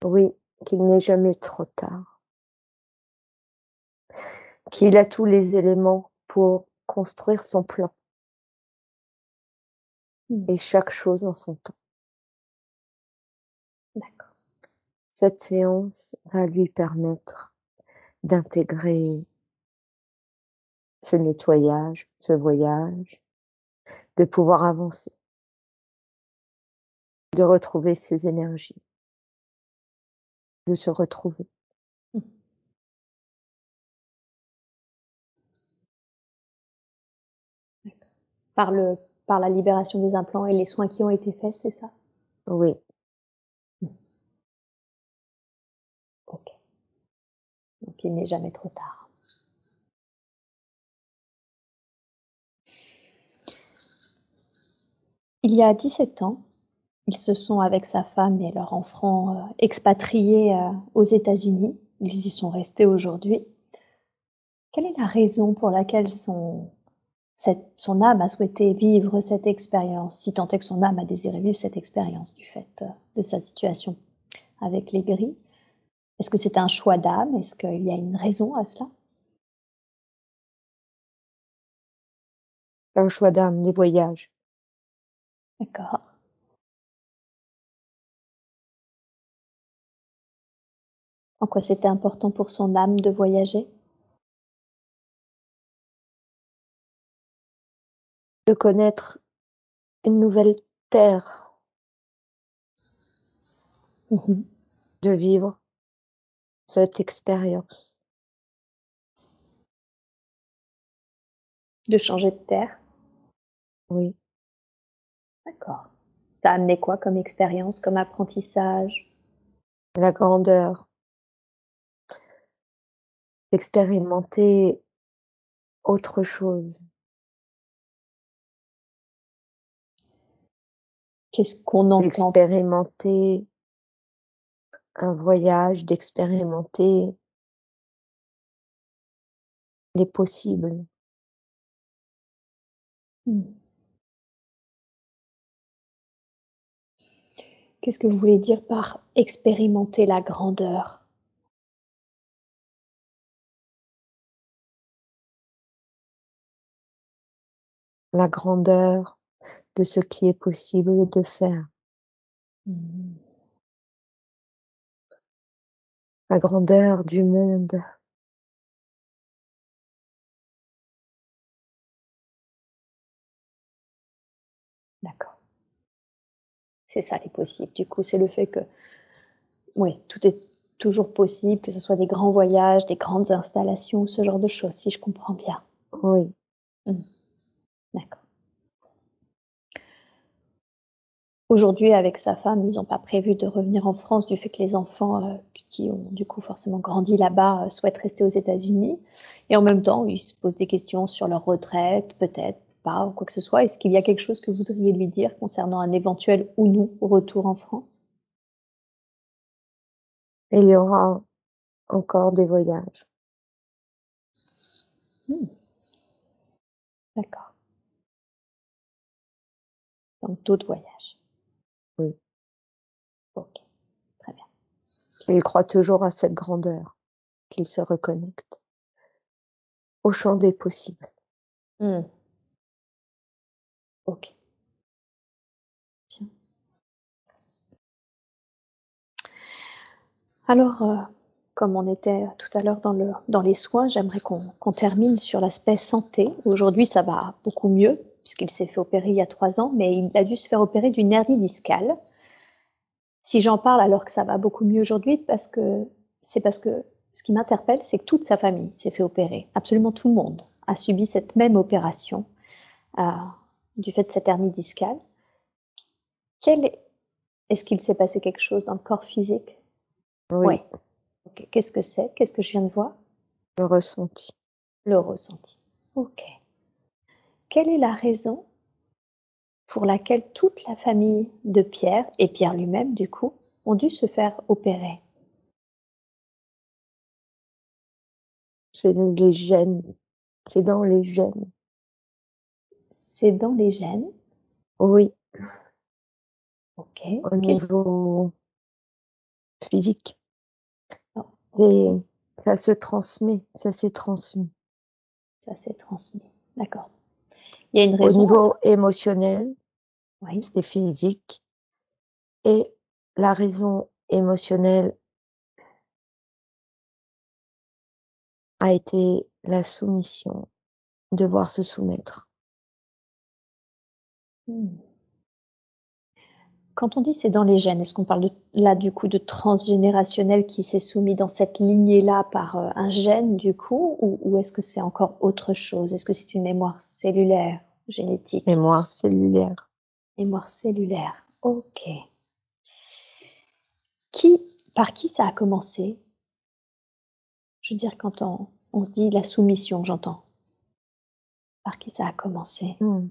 Oui, qu'il n'est jamais trop tard, qu'il a tous les éléments pour construire son plan Mmh. et chaque chose en son temps. D'accord. Cette séance va lui permettre d'intégrer ce nettoyage, ce voyage, de pouvoir avancer, de retrouver ses énergies, de se retrouver. Mmh. D'accord. Par le par la libération des implants et les soins qui ont été faits, c'est ça? Oui, Mmh. OK. Donc il n'est jamais trop tard. Il y a 17 ans, ils se sont avec sa femme et leur enfant, expatriés, aux États-Unis. Ils y sont restés aujourd'hui. Quelle est la raison pour laquelle son âme a souhaité vivre cette expérience, si tant est que son âme a désiré vivre cette expérience du fait, de sa situation avec les gris? Est-ce que c'est un choix d'âme? Est-ce qu'il y a une raison à cela? c'est un choix d'âme, les voyages. D'accord. En quoi c'était important pour son âme de voyager? De connaître une nouvelle terre, Mmh. de vivre cette expérience. De changer de terre? Oui, D'accord. Ça a amené quoi comme expérience, comme apprentissage? La grandeur, d'expérimenter autre chose, Qu'est-ce qu'on entend? d'expérimenter un voyage, d'expérimenter les possibles. Mmh. Qu'est-ce que vous voulez dire par expérimenter la grandeur? La grandeur de ce qui est possible de faire, Mmh. la grandeur du monde. D'accord. C'est ça les possibles. Du coup, c'est le fait que, oui, tout est toujours possible, que ce soit des grands voyages, des grandes installations, ce genre de choses, si je comprends bien. Oui, Mmh. D'accord. Aujourd'hui, avec sa femme, ils ont pas prévu de revenir en France du fait que les enfants, qui ont du coup forcément grandi là-bas, souhaitent rester aux États-Unis et en même temps, ils se posent des questions sur leur retraite, peut-être pas ou quoi que ce soit. Est-ce qu'il y a quelque chose que vous voudriez lui dire concernant un éventuel ou non retour en France? il y aura encore des voyages. Mmh, d'accord, donc d'autres voyages. Oui, OK, très bien. il croit toujours à cette grandeur, qu'il se reconnecte au champ des possibles. Mmh, OK, bien. Alors, comme on était tout à l'heure dans les soins, j'aimerais qu'on termine sur l'aspect santé. Aujourd'hui, ça va beaucoup mieux puisqu'il s'est fait opérer il y a 3 ans, mais il a dû se faire opérer d'une hernie discale. Si j'en parle alors que ça va beaucoup mieux aujourd'hui, parce que ce qui m'interpelle, c'est que toute sa famille s'est fait opérer. Absolument tout le monde a subi cette même opération, heu, du fait de cette hernie discale. Quel est-ce qu'il s'est passé quelque chose dans le corps physique? Oui, Ouais. OK. Qu'est-ce que c'est? Qu'est-ce que je viens de voir? le ressenti. Le ressenti. OK. Quelle est la raison pour laquelle toute la famille de Pierre, et Pierre lui-même du coup, ont dû se faire opérer? C'est les gènes, c'est dans les gènes. C'est dans les gènes. Oui, OK. au Qu'est-ce niveau physique. oh, OK, Et ça se transmet, ça s'est transmis. ça s'est transmis. D'accord. Il y a une Au raison à ça? niveau émotionnel, Oui. c'est physique et la raison émotionnelle a été la soumission, devoir se soumettre. Mmh. Quand on dit c'est dans les gènes, est-ce qu'on parle de là du coup de transgénérationnel qui s'est soumis dans cette lignée-là par, un gène du coup? Ou est-ce que c'est encore autre chose? Est-ce que c'est une mémoire cellulaire, génétique? Mémoire cellulaire. Mémoire cellulaire, OK. Qui par qui ça a commencé? Je veux dire quand on se dit la soumission, j'entends. Par qui ça a commencé? Mmh.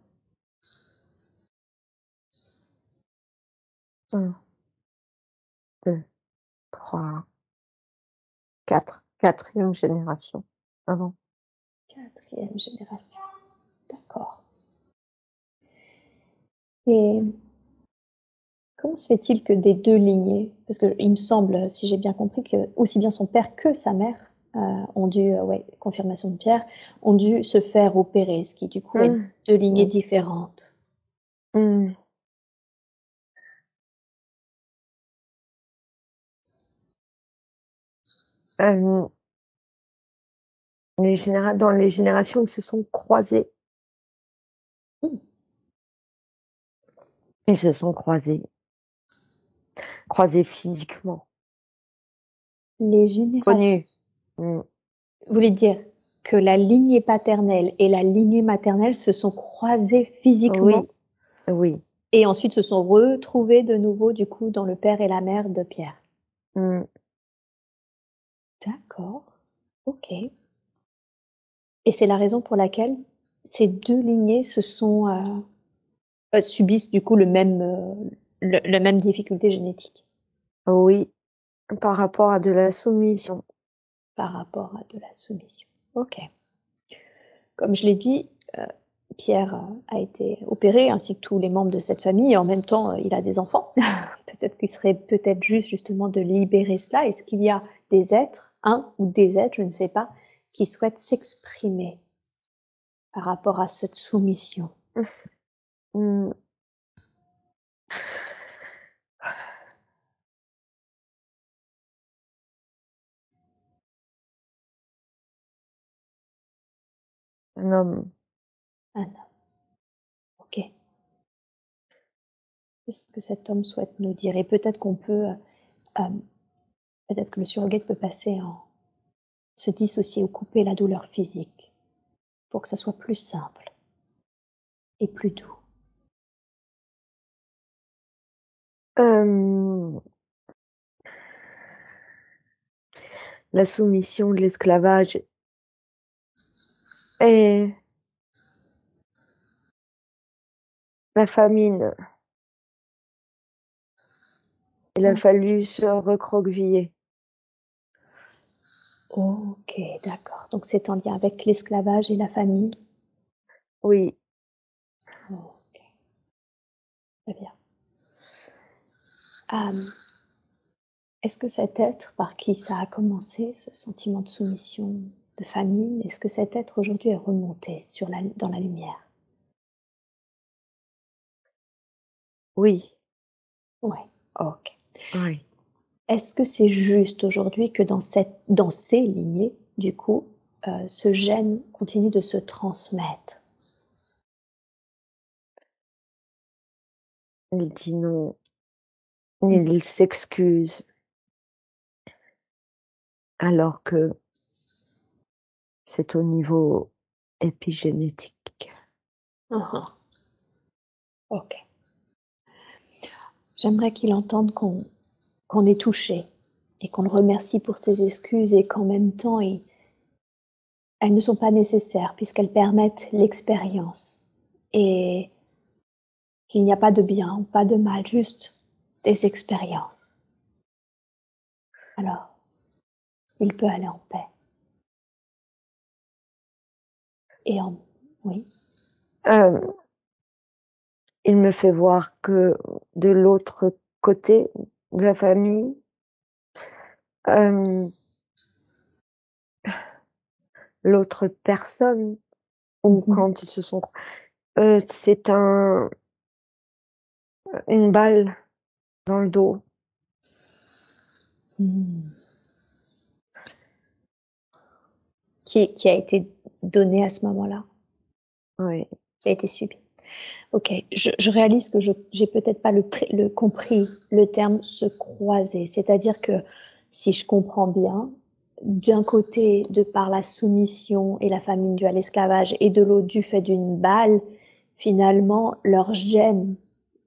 1, 2, 3, 4, 4e génération avant. 4e génération, d'accord. Et comment se fait-il que des 2 lignées, parce qu'il me semble, si j'ai bien compris, que aussi bien son père que sa mère, ont dû, ouais, confirmation de Pierre, ont dû se faire opérer, ce qui du coup est Mmh. 2 lignées Oui. différentes. Mmh. Hem, dans les générations, ils se sont croisés. Mmh. Ils se sont croisés physiquement, Les générations. connus. Mmh. Vous voulez dire que la lignée paternelle et la lignée maternelle se sont croisées physiquement? Oui, oui. Et ensuite se sont retrouvés de nouveau, du coup, dans le père et la mère de Pierre. Mmh. D'accord, OK. Et c'est la raison pour laquelle ces 2 lignées se sont, subissent du coup le même difficulté génétique Oui, par rapport à de la soumission. par rapport à de la soumission. OK. Comme je l'ai dit, Pierre, a été opéré ainsi que tous les membres de cette famille et en même temps, il a des enfants. Peut-être qu'il serait peut-être juste justement de libérer cela. Est-ce qu'il y a des êtres, un ou des êtres, je ne sais pas, qui souhaitent s'exprimer par rapport à cette soumission? Mmh. Un homme. Un homme, OK. Qu'est-ce que cet homme souhaite nous dire? Et peut-être qu'on peut, peut-être que le surrogate peut passer en se dissocier ou couper la douleur physique pour que ça soit plus simple et plus doux. Hem, la soumission, l'esclavage et la famine. Il a Oh, fallu se recroqueviller. OK, d'accord. Donc c'est en lien avec l'esclavage et la famille? Oui, OK, très bien. Hem, est-ce que cet être par qui ça a commencé, ce sentiment de soumission, de famille, est-ce que cet être aujourd'hui est remonté sur la dans la lumière? oui, Ouais, OK. oui. Est-ce que c'est juste aujourd'hui que dans ces lignées, du coup, ce gène continue de se transmettre? Il dit non, Mmh. il s'excuse alors que c'est au niveau épigénétique. Mmh mh. OK. J'aimerais qu'il entende qu'on est touché et qu'on le remercie pour ses excuses et qu'en même temps, elles ne sont pas nécessaires puisqu'elles permettent l'expérience et qu'il n'y a pas de bien ou pas de mal, juste des expériences. Alors, il peut aller en paix et en oui. Hem, il me fait voir que de l'autre côté de la famille, hem, l'autre personne ou Mmh mh. quand ils se sont c'est une balle dans le dos. Mmh. Qui a été donné à ce moment-là, Oui, qui a été subi. OK, je réalise que j'ai peut-être pas le compris le terme «se croiser». C'est-à-dire que, si je comprends bien, d'un côté, de par la soumission et la famine due à l'esclavage et de l'autre, du fait d'une balle, finalement, leurs gènes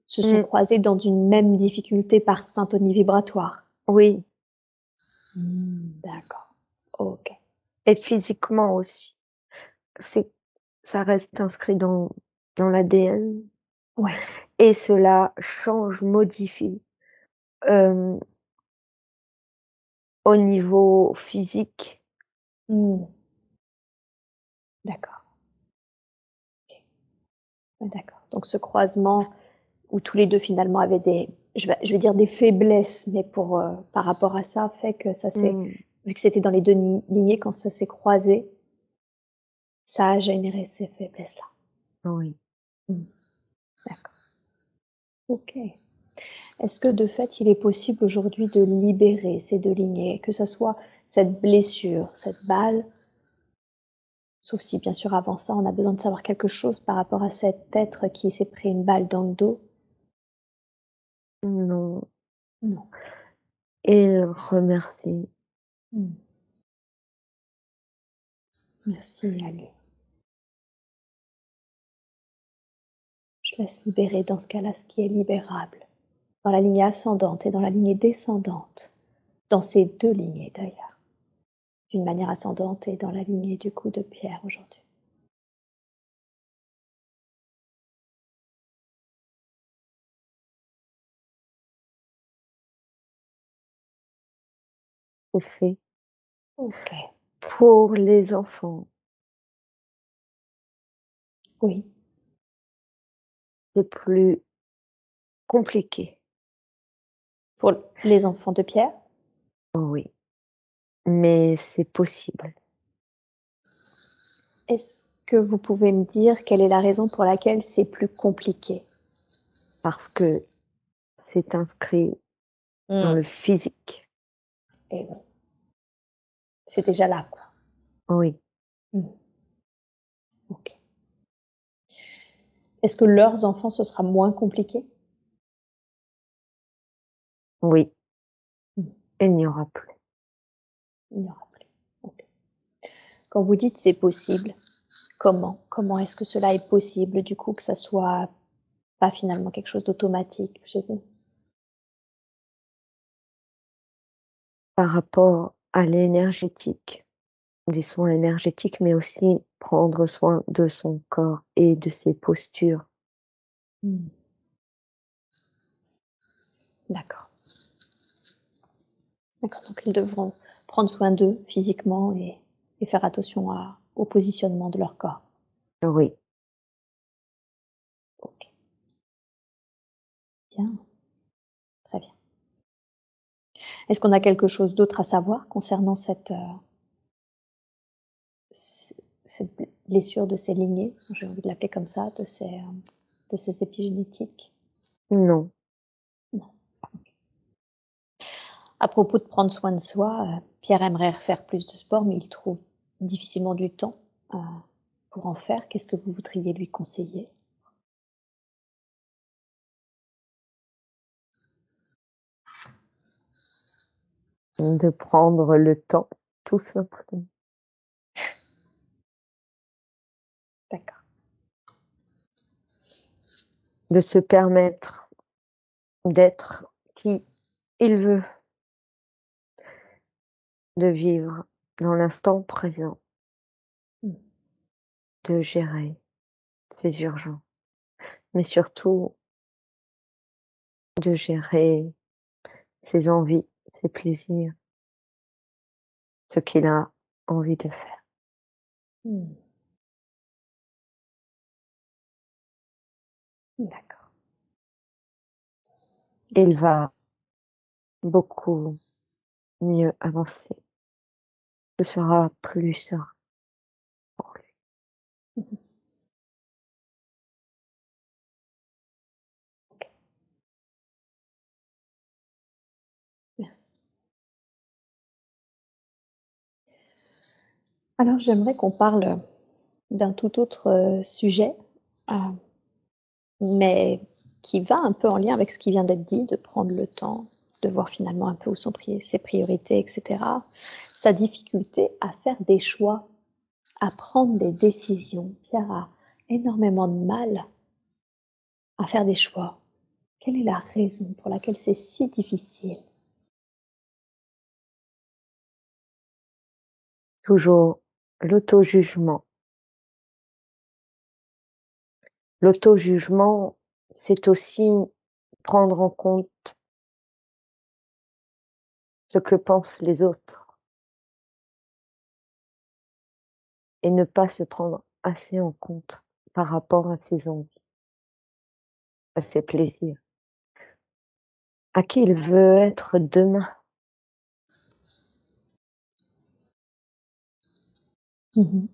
se sont mmh, croisés dans une même difficulté par syntonie vibratoire. oui, D'accord. OK. et physiquement aussi. C'est ça reste inscrit dans l'ADN Ouais. et cela change, modifie, hem, au niveau physique. Mmh. D'accord. OK. Ouais, d'accord. Donc ce croisement où tous les 2 finalement avaient je vais dire des faiblesses, mais par rapport à ça, fait que ça s'est Mmh, vu que c'était dans les 2 lignées, quand ça s'est croisé, ça a généré ces faiblesses-là. oui. Mmh, d'accord. OK. Est-ce que de fait, il est possible aujourd'hui de libérer ces 2 lignées, que ça soit cette blessure, cette balle, sauf si bien sûr avant ça, on a besoin de savoir quelque chose par rapport à cet être qui s'est pris une balle dans le dos? Non, Non. et remercie. Mmh. Merci à lui. Je laisse libérer dans ce cas-là ce qui est libérable, dans la lignée ascendante et dans la lignée descendante, dans ces 2 lignées d'ailleurs, d'une manière ascendante et dans la lignée du coup de Pierre aujourd'hui. C'est fait OK. pour les enfants. Oui. C'est plus compliqué. Pour les enfants de Pierre? Oui, mais c'est possible Est-ce que vous pouvez me dire quelle est la raison pour laquelle c'est plus compliqué? parce que c'est inscrit dans Mmh. le physique. Et oui, c'est déjà là, quoi. Oui, Mmh. OK. Est-ce que leurs enfants, ce sera moins compliqué? oui, Mmh. il n'y aura plus. Il n'y aura plus. OK. Quand vous dites: «C'est possible», comment? Comment est-ce que cela est possible, du coup, que ça soit pas finalement quelque chose d'automatique chez eux? Par rapport à l'énergétique, des soins énergétiques, mais aussi prendre soin de son corps et de ses postures. Mmh. D'accord. D'accord, donc ils devront prendre soin d'eux physiquement et faire attention au positionnement de leur corps. Oui, OK, bien, très bien. Est-ce qu'on a quelque chose d'autre à savoir concernant cette blessure de ces lignées? J'ai envie de l'appeler comme ça, de ces épigénétiques? non, Non. À propos de prendre soin de soi, Pierre aimerait faire plus de sport, mais il trouve difficilement du temps, heu, pour en faire. Qu'est-ce que vous voudriez lui conseiller? de prendre le temps, tout simplement. D'accord. De se permettre d'être qui il veut, de vivre dans l'instant présent, Mmh. de gérer ses urgences, mais surtout de gérer ses envies, ses plaisirs, ce qu'il a envie de faire. Mmh. D'accord. Il va beaucoup mieux avancer. Ce sera plus serein pour lui. Mmh mh. OK, merci. Alors j'aimerais qu'on parle d'un tout autre, sujet, heu, mais qui va un peu en lien avec ce qui vient d'être dit, de prendre le temps, de voir finalement un peu où sont ses priorités et cetera. Sa difficulté à faire des choix, à prendre des décisions. Pierre a énormément de mal à faire des choix. Quelle est la raison pour laquelle c'est si difficile? Toujours l'auto-jugement. L'auto-jugement, c'est aussi prendre en compte ce que pensent les autres et ne pas se prendre assez en compte par rapport à ses envies, à ses plaisirs, à qui il veut être demain. Mmh mh.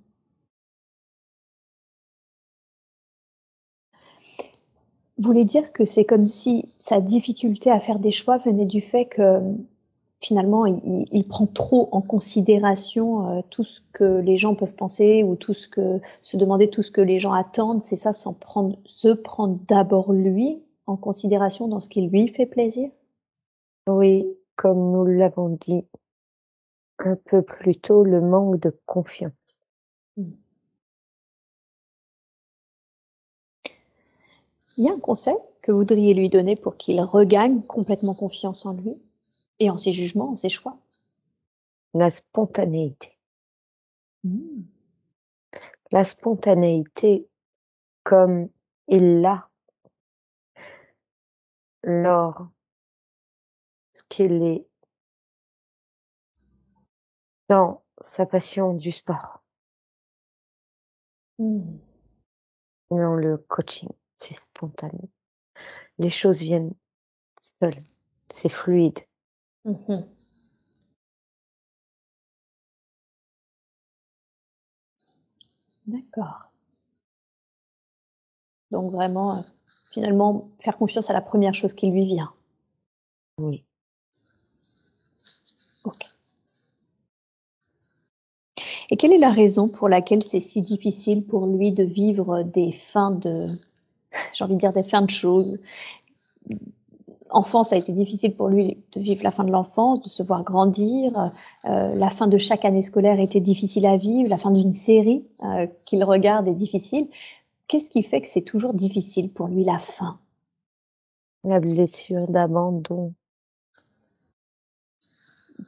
Vous voulez dire que c'est comme si sa difficulté à faire des choix venait du fait que, finalement, il prend trop en considération, tout ce que les gens peuvent penser ou tout ce que se demander tout ce que les gens attendent, c'est ça? Sans prendre se prendre d'abord lui en considération dans ce qui lui fait plaisir? Oui, comme nous l'avons dit un peu plus tôt, le manque de confiance. Mmh. Il y a un conseil que vous voudriez lui donner pour qu'il regagne complètement confiance en lui et en ses jugements, en ses choix? La spontanéité. Mmh. La spontanéité comme il l'a lorsqu'il est dans sa passion du sport, Mmh. dans le coaching, c'est spontané. Les choses viennent seules, c'est fluide. Mmh mh. D'accord. Donc vraiment, finalement, faire confiance à la première chose qui lui vient. Oui, OK. Et quelle est la raison pour laquelle c'est si difficile pour lui de vivre des fins de j'ai envie de dire des fins de choses? Enfant, ça a été difficile pour lui de vivre la fin de l'enfance, de se voir grandir, la fin de chaque année scolaire était difficile à vivre, la fin d'une série, qu'il regarde est difficile. Qu'est-ce qui fait que c'est toujours difficile pour lui la fin? la blessure d'abandon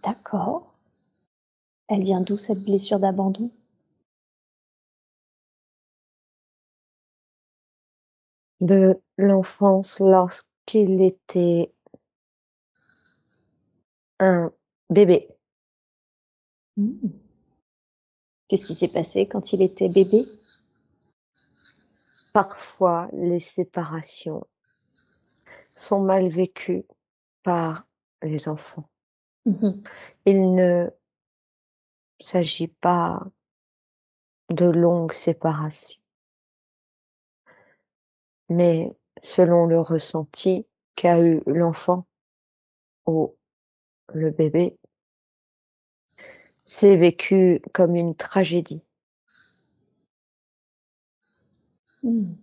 D'accord. Elle vient d'où cette blessure d'abandon? de l'enfance lorsqu'il était un bébé. Mmh. Qu'est-ce qui s'est passé quand il était bébé? Parfois, les séparations sont mal vécues par les enfants. Mmh. Il ne s'agit pas de longues séparations, mais selon le ressenti qu'a eu l'enfant ou le bébé, c'est vécu comme une tragédie. Mmh.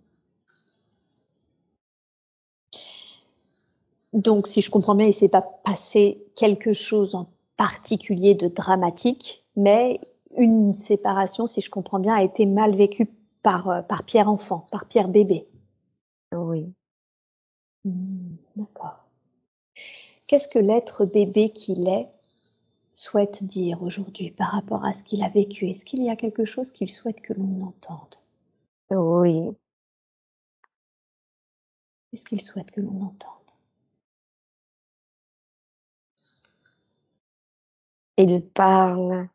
Donc si je comprends bien, il s'est pas passé quelque chose en particulier de dramatique, mais une séparation, si je comprends bien, a été mal vécue par Pierre enfant, par Pierre bébé? Oui, Mmh, d'accord. Qu'est-ce que l'être bébé qu'il est souhaite dire aujourd'hui par rapport à ce qu'il a vécu? Est-ce qu'il y a quelque chose qu'il souhaite que l'on entende? oui, Qu'est-ce qu'il souhaite que l'on entende? il parle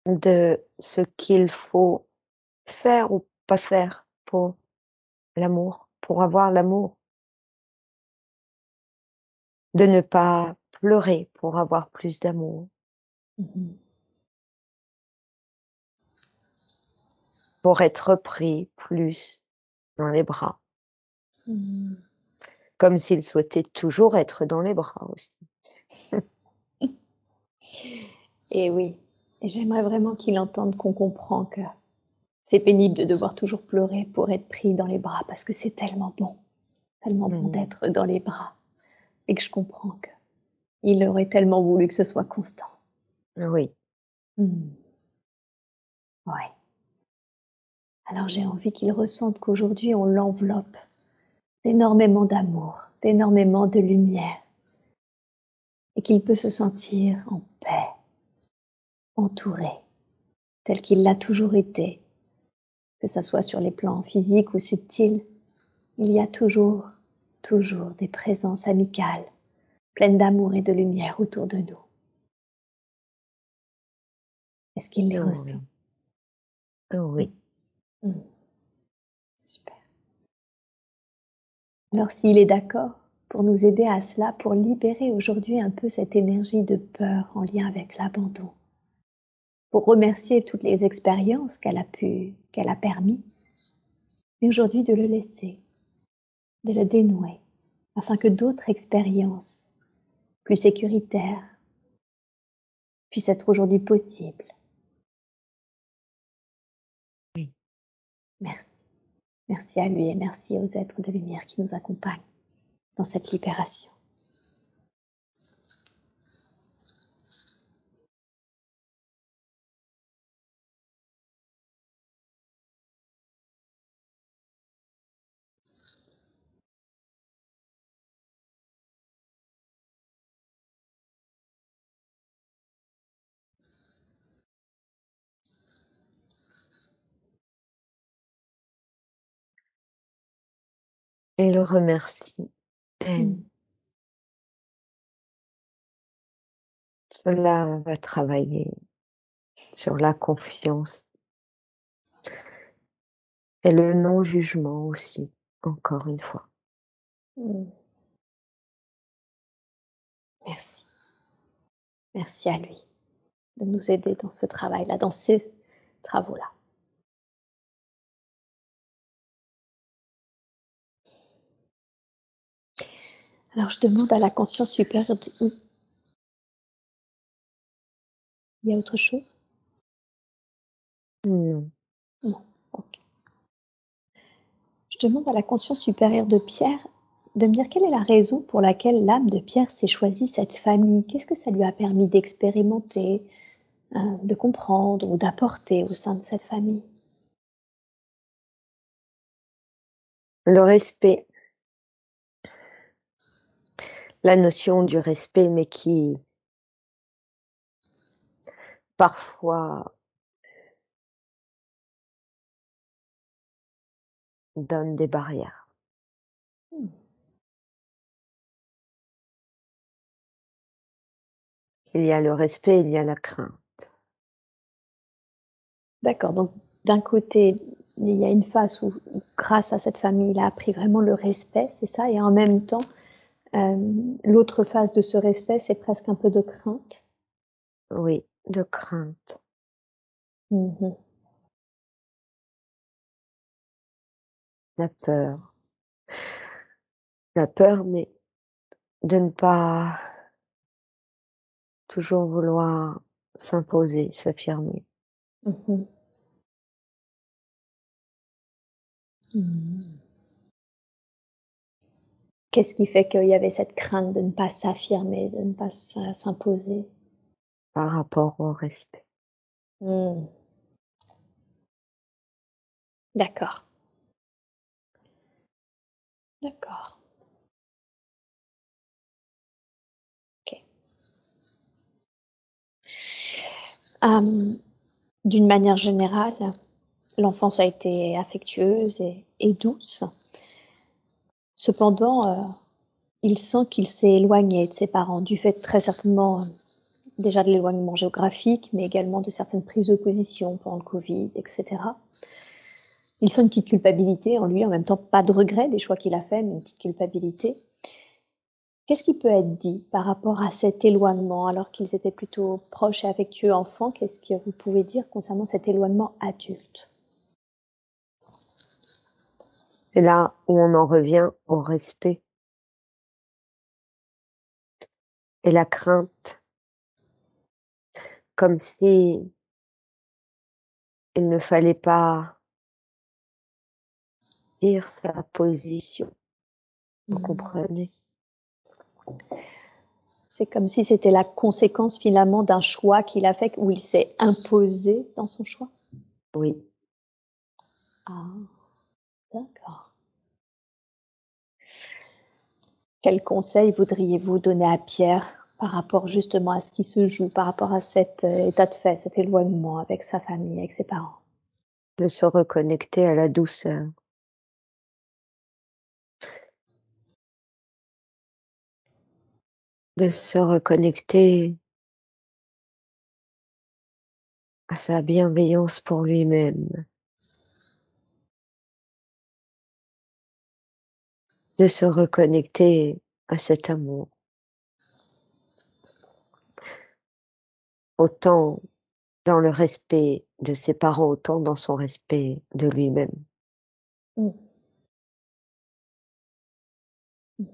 de ce qu'il faut faire ou pas faire pour l'amour, pour avoir l'amour, de ne pas pleurer pour avoir plus d'amour, Mmh. pour être pris plus dans les bras, Mmh. comme s'il souhaitait toujours être dans les bras aussi. Et oui, et j'aimerais vraiment qu'il entende qu'on comprend que c'est pénible de devoir toujours pleurer pour être pris dans les bras parce que c'est tellement bon Mmh. d'être dans les bras et que je comprends qu'il aurait tellement voulu que ce soit constant. Oui, Mmh. Ouais. Alors j'ai envie qu'il ressente qu'aujourd'hui on l'enveloppe d'énormément d'amour, d'énormément de lumière et qu'il peut se sentir en paix, entouré, tel qu'il l'a toujours été, que ça soit sur les plans physiques ou subtils. Il y a toujours des présences amicales, pleines d'amour et de lumière autour de nous. Est-ce qu'il les ressent? oui, oui, Mmh. Super. Alors s'il est d'accord pour nous aider à cela, pour libérer aujourd'hui un peu cette énergie de peur en lien avec l'abandon, pour remercier toutes les expériences qu'elle a permis, mais aujourd'hui de le laisser, de le dénouer, afin que d'autres expériences plus sécuritaires puissent être aujourd'hui possibles. oui. Merci. Merci à lui et merci aux êtres de lumière qui nous accompagnent dans cette libération. et le remercie. Et Mmh. cela va travailler sur la confiance et le non-jugement aussi, encore une fois. Mmh. Merci. Merci à lui de nous aider dans ce travail-là, dans ces travaux-là. Alors je demande à la conscience supérieure de oui, il y a autre chose? Non. Non, OK. Je demande à la conscience supérieure de Pierre de me dire quelle est la raison pour laquelle l'âme de Pierre s'est choisie cette famille? Qu'est-ce que ça lui a permis d'expérimenter, de comprendre ou d'apporter au sein de cette famille? Le respect, la notion du respect, mais qui parfois donne des barrières. Mmh. Il y a le respect, il y a la crainte. D'accord, donc d'un côté, il y a une phase où grâce à cette famille, il a appris vraiment le respect, c'est ça? Et en même temps, l'autre phase de ce respect, c'est presque un peu de crainte? Oui, de crainte, Mmh mh. la peur. La peur, mais de ne pas toujours vouloir s'imposer, s'affirmer. Mmh mh. Mmh. Qu'est-ce qui fait qu'il y avait cette crainte de ne pas s'affirmer, de ne pas s'imposer? Par rapport au respect. Mmh. D'accord, d'accord, OK. Hem, d'une manière générale, l'enfance a été affectueuse et douce. Cependant, il sent qu'il s'est éloigné de ses parents, du fait très certainement, déjà de l'éloignement géographique, mais également de certaines prises de position pendant le Covid et cetera. Il sent une petite culpabilité en lui, en même temps pas de regret des choix qu'il a faits, mais une petite culpabilité. Qu'est-ce qui peut être dit par rapport à cet éloignement, alors qu'ils étaient plutôt proches et affectueux enfants? Qu'est-ce que vous pouvez dire concernant cet éloignement adulte? C'est là où on en revient au respect et la crainte, comme si il ne fallait pas dire sa position, vous Mmh. comprenez? C'est comme si c'était la conséquence finalement d'un choix qu'il a fait, où il s'est imposé dans son choix? Oui, Ah, d'accord. Quel conseil voudriez-vous donner à Pierre par rapport justement à ce qui se joue, par rapport à cet, état de fait, cet éloignement avec sa famille, avec ses parents? de se reconnecter à la douceur, de se reconnecter à sa bienveillance pour lui-même, de se reconnecter à cet amour, autant dans le respect de ses parents, autant dans son respect de lui-même. Mmh. Mmh.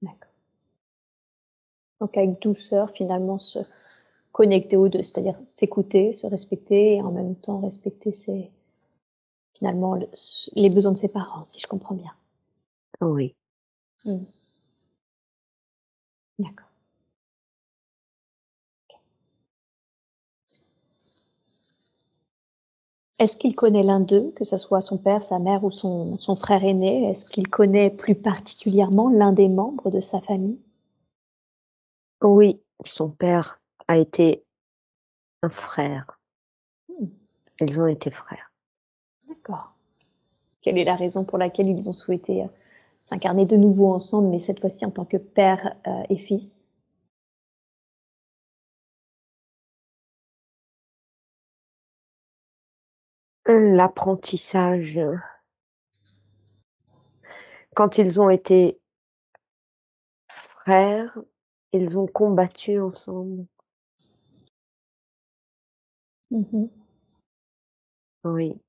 D'accord. Donc avec douceur finalement se connecter aux 2, c'est-à-dire s'écouter, se respecter et en même temps respecter ses finalement les besoins de ses parents, si je comprends bien? Oui. Mmh. D'accord. Est-ce qu'il connaît l'un d'eux, que ça soit son père, sa mère ou son frère aîné? Est-ce qu'il connaît plus particulièrement l'un des membres de sa famille? Oui, son père a été un frère. Mmh, Ils ont été frères. d'accord. Quelle est la raison pour laquelle ils ont souhaité s'incarner de nouveau ensemble, mais cette fois-ci en tant que père et fils? L'apprentissage, quand ils ont été frères, ils ont combattu ensemble. Mmh. Oui.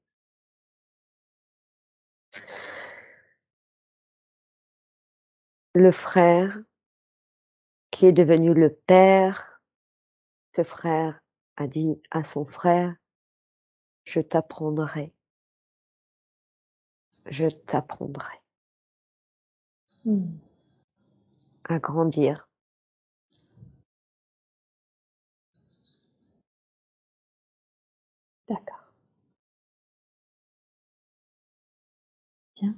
Le frère qui est devenu le père, ce frère a dit à son frère: «Je t'apprendrai, je t'apprendrai Mmh. à grandir». D'accord, bien.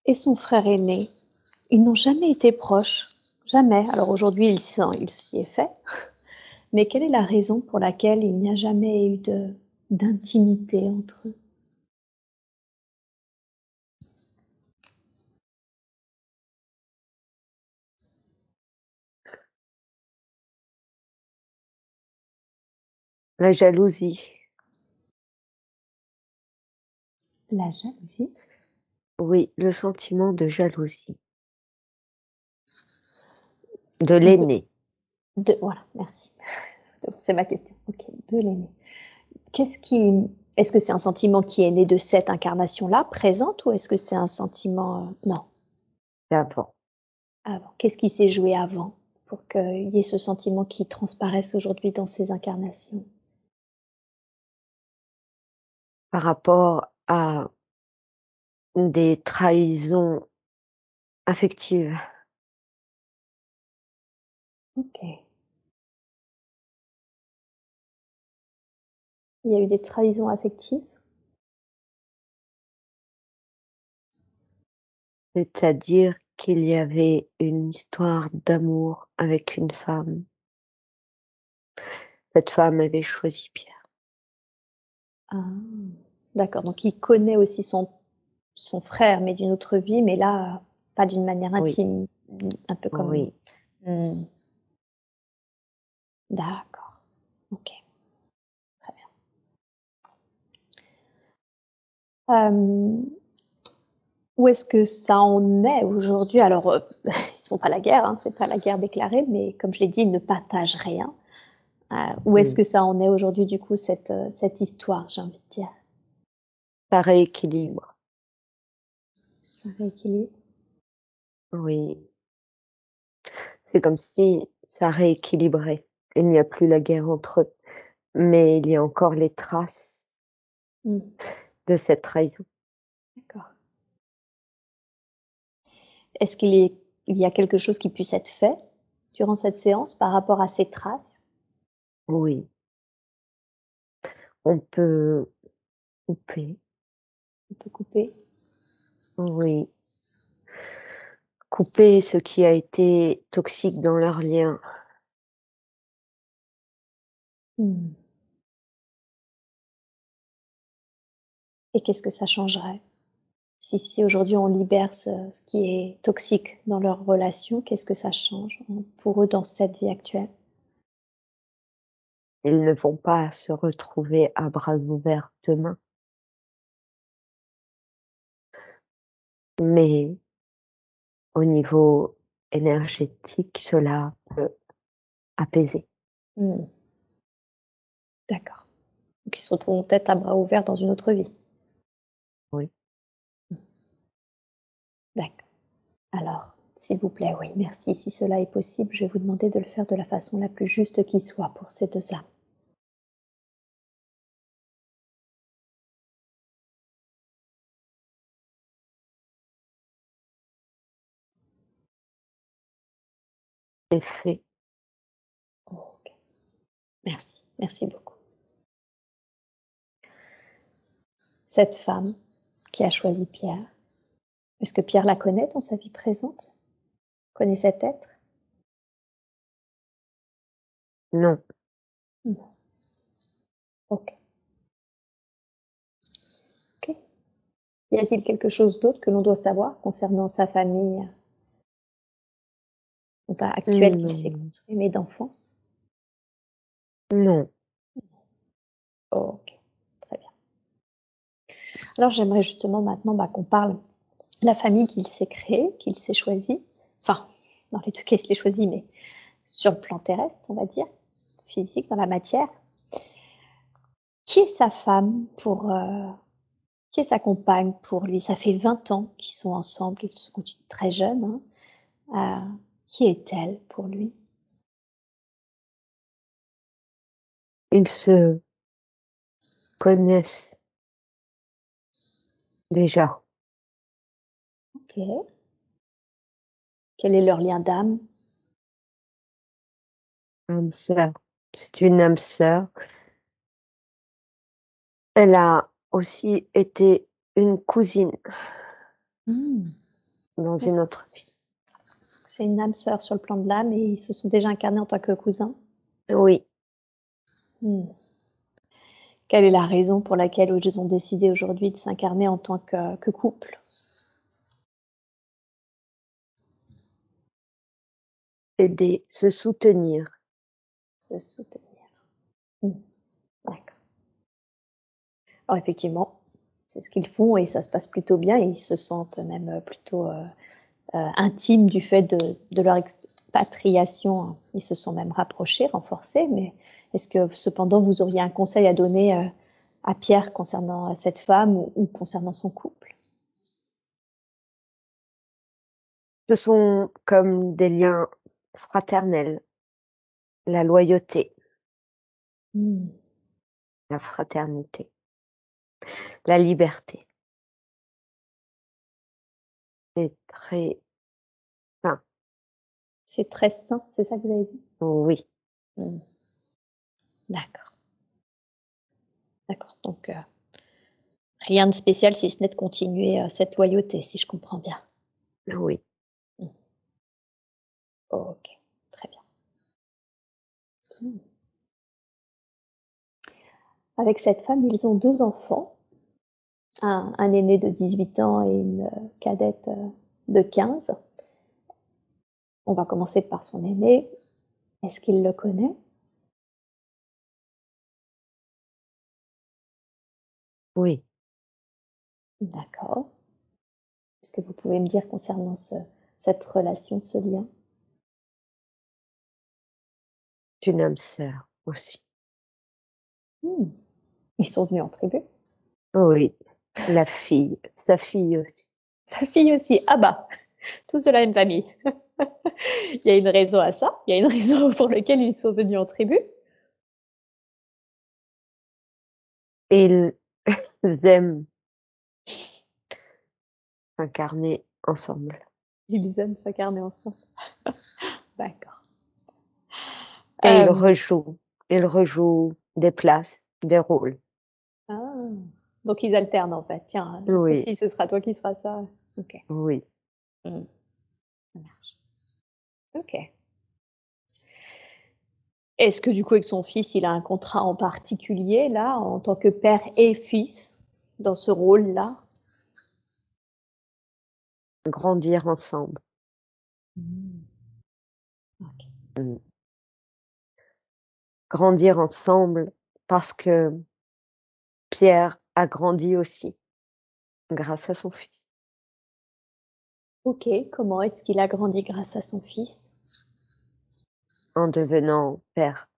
Et son frère aîné, ils n'ont jamais été proches? Jamais. Alors aujourd'hui, il s'y est fait, mais quelle est la raison pour laquelle il n'y a jamais eu de d'intimité entre eux? La jalousie, La jalousie? oui, le sentiment de jalousie de De l'aîné. voilà, merci. C'est ma question. OK, de l'aîné. Qu'est-ce qui est-ce que c'est un sentiment qui est né de cette incarnation-là, présente, ou est-ce que c'est un sentiment, non, D'avant. avant? Qu'est-ce qui s'est joué avant pour qu'il y ait ce sentiment qui transparaisse aujourd'hui dans ces incarnations? Par rapport à des trahisons affectives. OK. Il y a eu des trahisons affectives? C'est-à-dire qu'il y avait une histoire d'amour avec une femme. Cette femme avait choisi Pierre. Ah, d'accord, donc il connaît aussi son frère, mais d'une autre vie, mais là, pas d'une manière Oui, intime, un peu comme oui, mmh, d'accord, OK, très bien. Hem, Où est-ce que ça en est aujourd'hui? Alors, ils se font pas la guerre, hein, c'est pas la guerre déclarée, mais comme je l'ai dit, ils ne partagent rien. Où est-ce mmh. que ça en est aujourd'hui, du coup, cette histoire, j'ai envie de dire? Ça rééquilibre. Ça rééquilibre? Oui, c'est comme si ça rééquilibrait. Il n'y a plus la guerre entre eux, mais il y a encore les traces Mmh, de cette trahison. d'accord. Est-ce qu'il y a quelque chose qui puisse être fait durant cette séance par rapport à ces traces? Oui, on peut couper, On peut couper? oui, couper ce qui a été toxique dans leur lien. Mmh. Et qu'est-ce que ça changerait? Si aujourd'hui on libère ce qui est toxique dans leur relation, qu'est-ce que ça change, pour eux dans cette vie actuelle? Ils ne vont pas se retrouver à bras ouverts demain, mais au niveau énergétique, cela peut apaiser. Mmh, d'accord. Donc ils se retrouveront peut-être à bras ouverts dans une autre vie? Oui, D'accord. Alors, s'il vous plaît, oui, merci. Si cela est possible, je vais vous demander de le faire de la façon la plus juste qui soit pour ces 2 âmes. c'est fait. OK. Merci, merci beaucoup. Cette femme qui a choisi Pierre, est-ce que Pierre la connaît dans sa vie présente? Connaît cet être? Non, Non. OK. Y a-t-il quelque chose d'autre que l'on doit savoir concernant sa famille, non pas actuelle qu'il s'est Non, construit, mais d'enfance? non. OK, très bien. Alors j'aimerais justement maintenant, qu'on parle de la famille qu'il s'est créée, qu'il s'est choisie. Enfin, dans les 2 cas, il se l'est choisie, mais sur le plan terrestre, on va dire, physique, dans la matière. Qui est sa femme pour, qui est sa compagne pour lui? Ça fait 20 ans qu'ils sont ensemble, ils sont très jeunes, hein. Qui est-elle pour lui? Ils se connaissent déjà. OK. Quel est leur lien d'âme? Âme sœur. C'est une âme sœur. Elle a aussi été une cousine Mmh. dans une D'accord. autre vie. C'est une âme sœur sur le plan de l'âme et ils se sont déjà incarnés en tant que cousins? Oui, Mmh. Quelle est la raison pour laquelle ils ont décidé aujourd'hui de s'incarner en tant que couple? aider, se soutenir. Se soutenir. Mmh. D'accord. Alors effectivement, c'est ce qu'ils font et ça se passe plutôt bien et ils se sentent même, plutôt, intimes du fait de leur expatriation. Ils se sont même rapprochés, renforcés, mais est-ce que cependant vous auriez un conseil à donner, à Pierre concernant, cette femme ou concernant son couple? Ce sont comme des liens fraternels, la loyauté, Mmh. la fraternité, la liberté. C'est très sain. C'est très sain, c'est ça que vous avez dit? Oui, Mmh. D'accord, d'accord, donc rien de spécial si ce n'est de continuer, cette loyauté, si je comprends bien? oui, Mmh. OK, très bien. Mmh. Avec cette femme, ils ont 2 enfants, un aîné de 18 ans et une, cadette, de 15. On va commencer par son aîné. Est-ce qu'il le connaît? oui. D'accord. Est-ce que vous pouvez me dire concernant cette relation, ce lien? C'est une âme sœur aussi. Mmh. Ils sont venus en tribu? Oui, sa fille aussi. Sa fille aussi? Ah bah, tous de la même famille. Il y a une raison à ça? Il y a une raison pour laquelle ils sont venus en tribu? Et ils aiment s'incarner ensemble. Ils aiment s'incarner ensemble. D'accord. Et Hem, ils rejouent des places, des rôles. ah, donc ils alternent en fait. Tiens, cette Oui, fois-ci, ce sera toi qui feras ça. OK. oui. Mmh, ça marche. OK. Est-ce que du coup, avec son fils, il a un contrat en particulier là, en tant que père et fils, dans ce rôle-là? Grandir ensemble. Mmh. OK. Mmh. Grandir ensemble parce que Pierre a grandi aussi grâce à son fils. OK, comment est-ce qu'il a grandi grâce à son fils? En devenant père.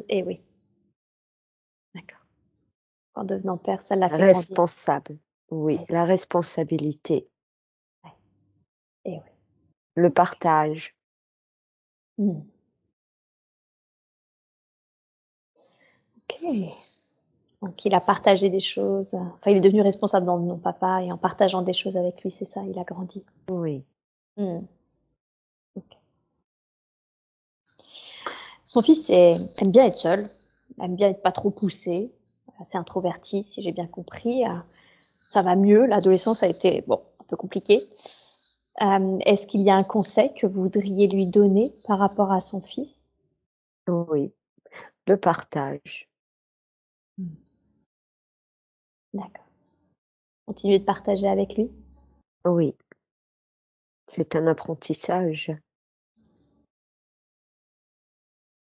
Eh oui, d'accord. En devenant père, ça l'a fait grandir. Responsable. Oui, Eh la responsabilité, ouais, eh oui. le partage. Mmh. OK. Donc il a partagé des choses, enfin il est devenu responsable dans le nom papa et en partageant des choses avec lui, c'est ça, il a grandi. Oui, Mmh. OK. Son fils aime bien être seul, aime bien être pas trop poussé, assez introverti si j'ai bien compris, ça va mieux. L'adolescence a été, bon, un peu compliquée. Est-ce qu'il y a un conseil que vous voudriez lui donner par rapport à son fils? oui, le partage. Mmh. D'accord. Continuer de partager avec lui? Oui, c'est un apprentissage.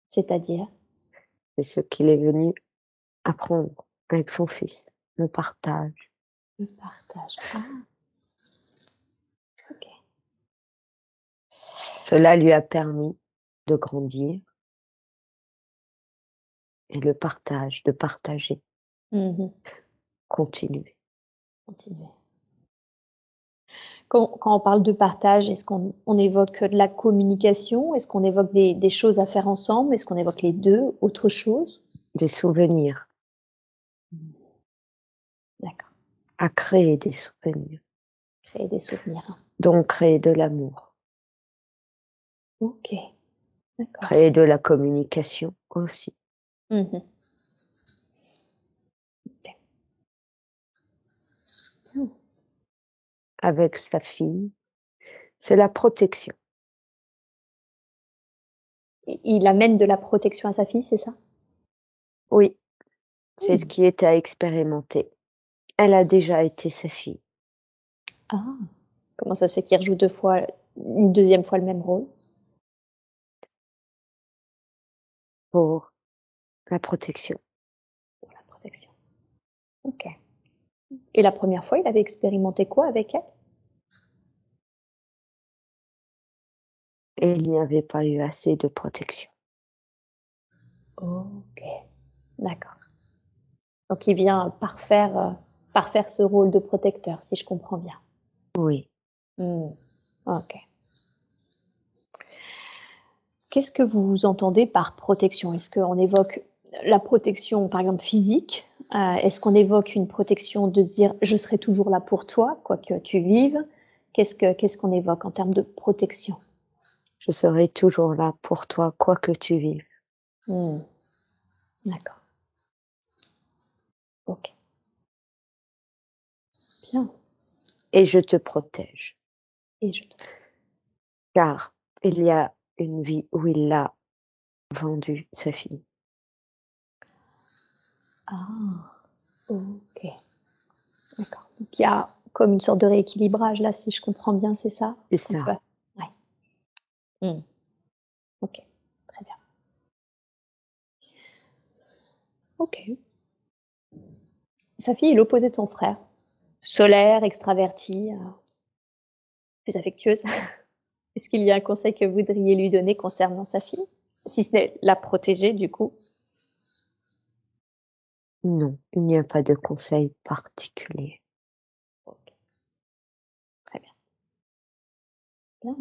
C'est-à-dire? C'est ce qu'il est venu apprendre avec son fils, le partage. Le partage. Ah, OK. Cela lui a permis de grandir et le partage, de partager, Mmh. continuer. Continuer. Quand on parle de partage, est-ce qu'on évoque de la communication? Est-ce qu'on évoque des choses à faire ensemble? Est-ce qu'on évoque les 2? Autre chose? Des souvenirs, D'accord. à créer des souvenirs, Créer des souvenirs. donc créer de l'amour, OK, d'accord. créer de la communication aussi, Mmh. OK. Mmh. avec sa fille. C'est la protection. Il amène de la protection à sa fille, c'est ça? Oui, c'est ce Mmh. qui est à expérimenter. Elle a déjà été sa fille Ah! Comment ça se fait qu'il rejoue 2 fois une deuxième fois le même rôle? pour la protection. Pour la protection. OK. Et la première fois, il avait expérimenté quoi avec elle? Et il n'y avait pas eu assez de protection. OK, d'accord. Donc il vient parfaire ce rôle de protecteur, si je comprends bien. Oui. Mmh. OK. Qu'est-ce que vous entendez par protection? Est-ce qu'on évoque la protection, par exemple, physique? Est-ce qu'on évoque une protection de dire: «Je serai toujours là pour toi, quoi que tu vives»? Qu'est-ce qu'on évoque en termes de protection? Je serai toujours là pour toi, quoi que tu vives. Mmh. D'accord. OK. Bien. Et je te protège. Et je te Car il y a une vie où il a vendu sa fille. ah! OK. D'accord. Donc il y a comme une sorte de rééquilibrage là, si je comprends bien, c'est ça? C'est Un peu? ça. Ouais. Mmh. OK. Très bien. OK. Sa fille est l'opposé de son frère. Solaire, extravertie, plus affectueuse. Est-ce qu'il y a un conseil que vous voudriez lui donner concernant sa fille? Si ce n'est la protéger du coup? Non, il n'y a pas de conseil particulier. OK, très bien. Bien.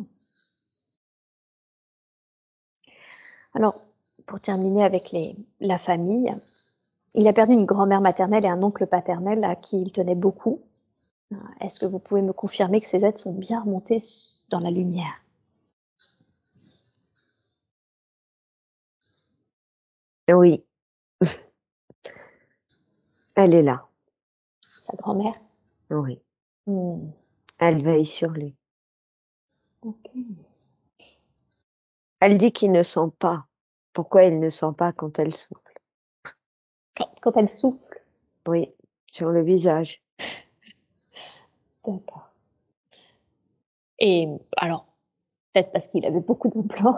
Alors, pour terminer avec la famille, il a perdu une grand-mère maternelle et un oncle paternel à qui il tenait beaucoup. Est-ce que vous pouvez me confirmer que ces êtres sont bien remontés dans la lumière? Oui, elle est là. Sa grand-mère? Oui, Mmh. elle veille sur lui. OK. Elle dit qu'il ne sent pas. Pourquoi il ne sent pas quand elle souffle? Quand elle souffle? Oui, sur le visage. D'accord. Et alors, peut-être parce qu'il avait beaucoup d'implants,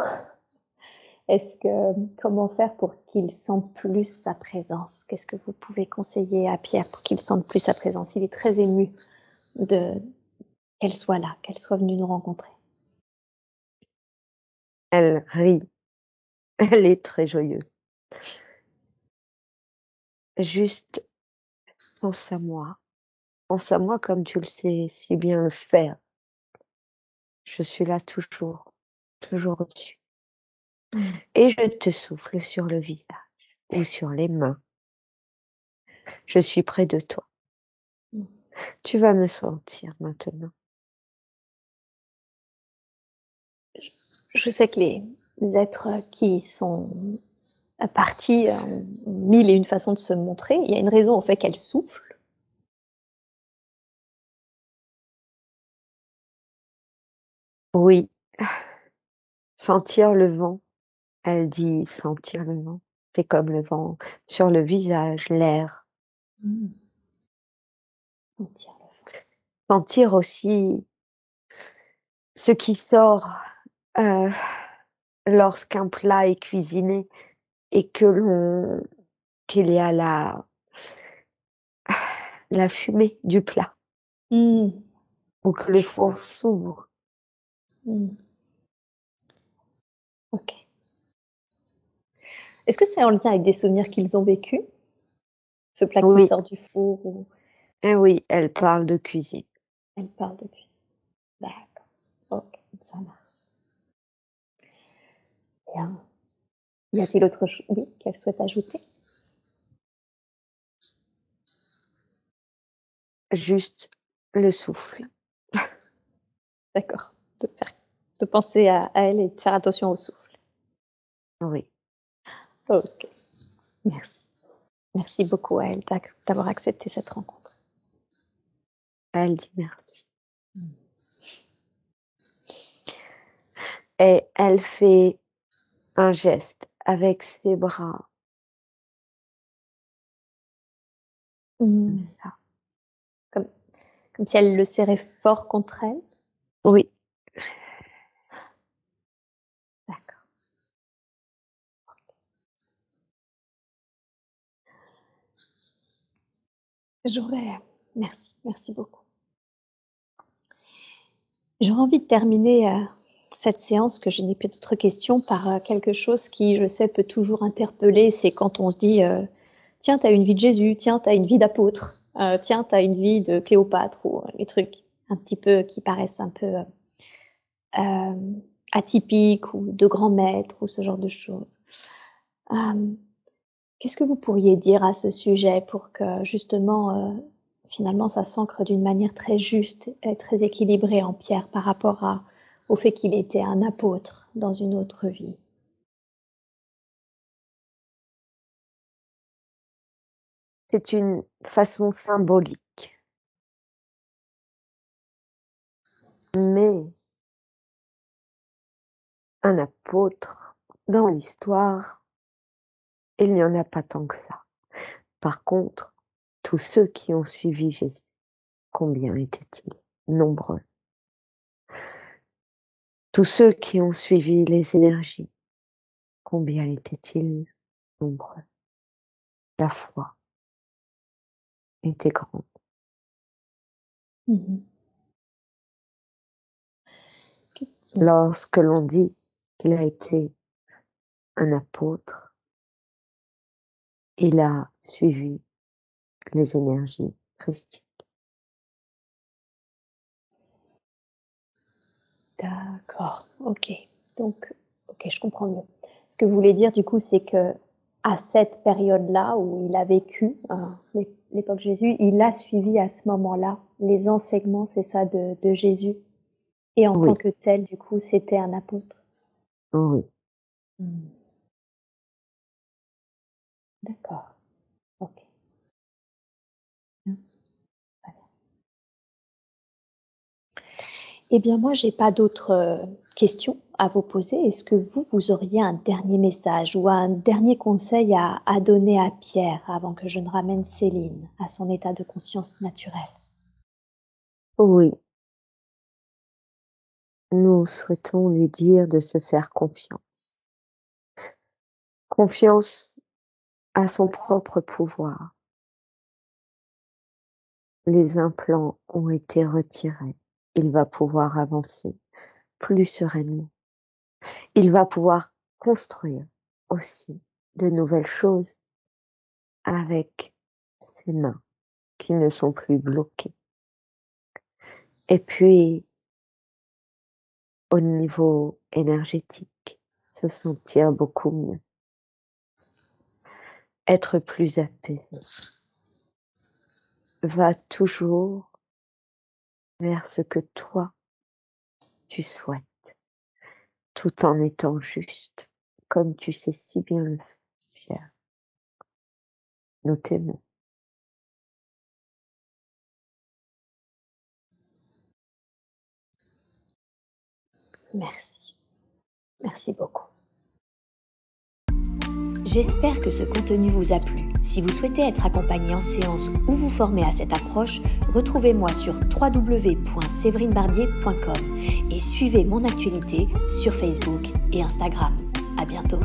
est-ce que comment faire pour qu'il sente plus sa présence? Qu'est-ce que vous pouvez conseiller à Pierre pour qu'il sente plus sa présence? Il est très ému de qu'elle soit là, qu'elle soit venue nous rencontrer. Elle rit. Elle est très joyeuse. Juste pense à moi. Pense à moi comme tu le sais si bien le faire. Je suis là toujours, toujours au-dessus. Mmh. Et je te souffle sur le visage ou sur les mains. Je suis près de toi. Mmh. Tu vas me sentir maintenant. Je sais que les êtres qui sont partis ont 1000 et une façons de se montrer. Il y a une raison au fait qu'elle souffle. Oui, sentir le vent. Elle dit sentir le vent. C'est comme le vent sur le visage, l'air. Mmh. Sentir le vent. sentir aussi ce qui sort, heu, lorsqu'un plat est cuisiné et qu'il y a la fumée du plat Mmh. ou que le four s'ouvre. Mmh. OK. Est-ce que c'est en lien avec des souvenirs qu'ils ont vécus? Ce plat qui Oui, sort du four ou et oui, elle parle de cuisine. elle parle de cuisine? D'accord. OK, ça marche. Bien. Y a-t-il autre chose, oui, qu'elle souhaite ajouter? Juste le souffle. D'accord. De penser à elle et de faire attention au souffle. Oui, OK, merci. Merci beaucoup à elle d'avoir accepté cette rencontre. elle dit merci. Et elle fait un geste avec ses bras, comme Mmh. ça. Comme comme si elle le serrait fort contre elle? Oui, D'accord. J'aurais merci, merci beaucoup. J'aurais envie de terminer, cette séance, que je n'ai plus d'autres questions, par, quelque chose qui, je sais, peut toujours interpeller. C'est quand on se dit, «Tiens, tu as une vie de Jésus, tiens, tu as une vie d'apôtre, tiens, tu as une vie de Cléopâtre», ou les trucs un petit peu qui paraissent un peu, atypiques, ou de grands maîtres, ou ce genre de choses. Hem, Qu'est-ce que vous pourriez dire à ce sujet pour que justement, finalement, ça s'ancre d'une manière très juste et très équilibrée en Pierre par rapport au fait qu'il était un apôtre dans une autre vie? c'est une façon symbolique, mais un apôtre, dans l'histoire, il n'y en a pas tant que ça. Par contre, tous ceux qui ont suivi Jésus, combien étaient-ils nombreux? Tous ceux qui ont suivi les énergies, combien étaient-ils nombreux? La foi était grande. Mmh. Lorsque l'on dit qu'il a été un apôtre, il a suivi les énergies christiques. D'accord, OK. Donc OK, je comprends mieux. Ce que vous voulez dire, du coup, c'est qu'à cette période-là où il a vécu, l'époque Jésus, il a suivi à ce moment-là les enseignements, c'est ça, de Jésus? Et en tant Oui, que tel, du coup, c'était un apôtre? oui, Mmh. D'accord, OK. Bien, très bien. Eh bien, moi, j'ai pas d'autres, questions à vous poser. Est-ce que vous auriez un dernier message ou un dernier conseil à donner à Pierre avant que je ne ramène Céline à son état de conscience naturel? oui. Nous souhaitons lui dire de se faire confiance. Confiance à son propre pouvoir. Les implants ont été retirés. Il va pouvoir avancer plus sereinement. Il va pouvoir construire aussi de nouvelles choses avec ses mains qui ne sont plus bloquées. Et puis, au niveau énergétique, se sentir beaucoup mieux, être plus apaisé. Va toujours vers ce que toi, tu souhaites, tout en étant juste, comme tu sais si bien le faire. Nous t'aimons. Merci. Merci beaucoup. J'espère que ce contenu vous a plu. Si vous souhaitez être accompagné en séance ou vous former à cette approche, retrouvez-moi sur www.séverinebarbier.com et suivez mon actualité sur Facebook et Instagram. À bientôt.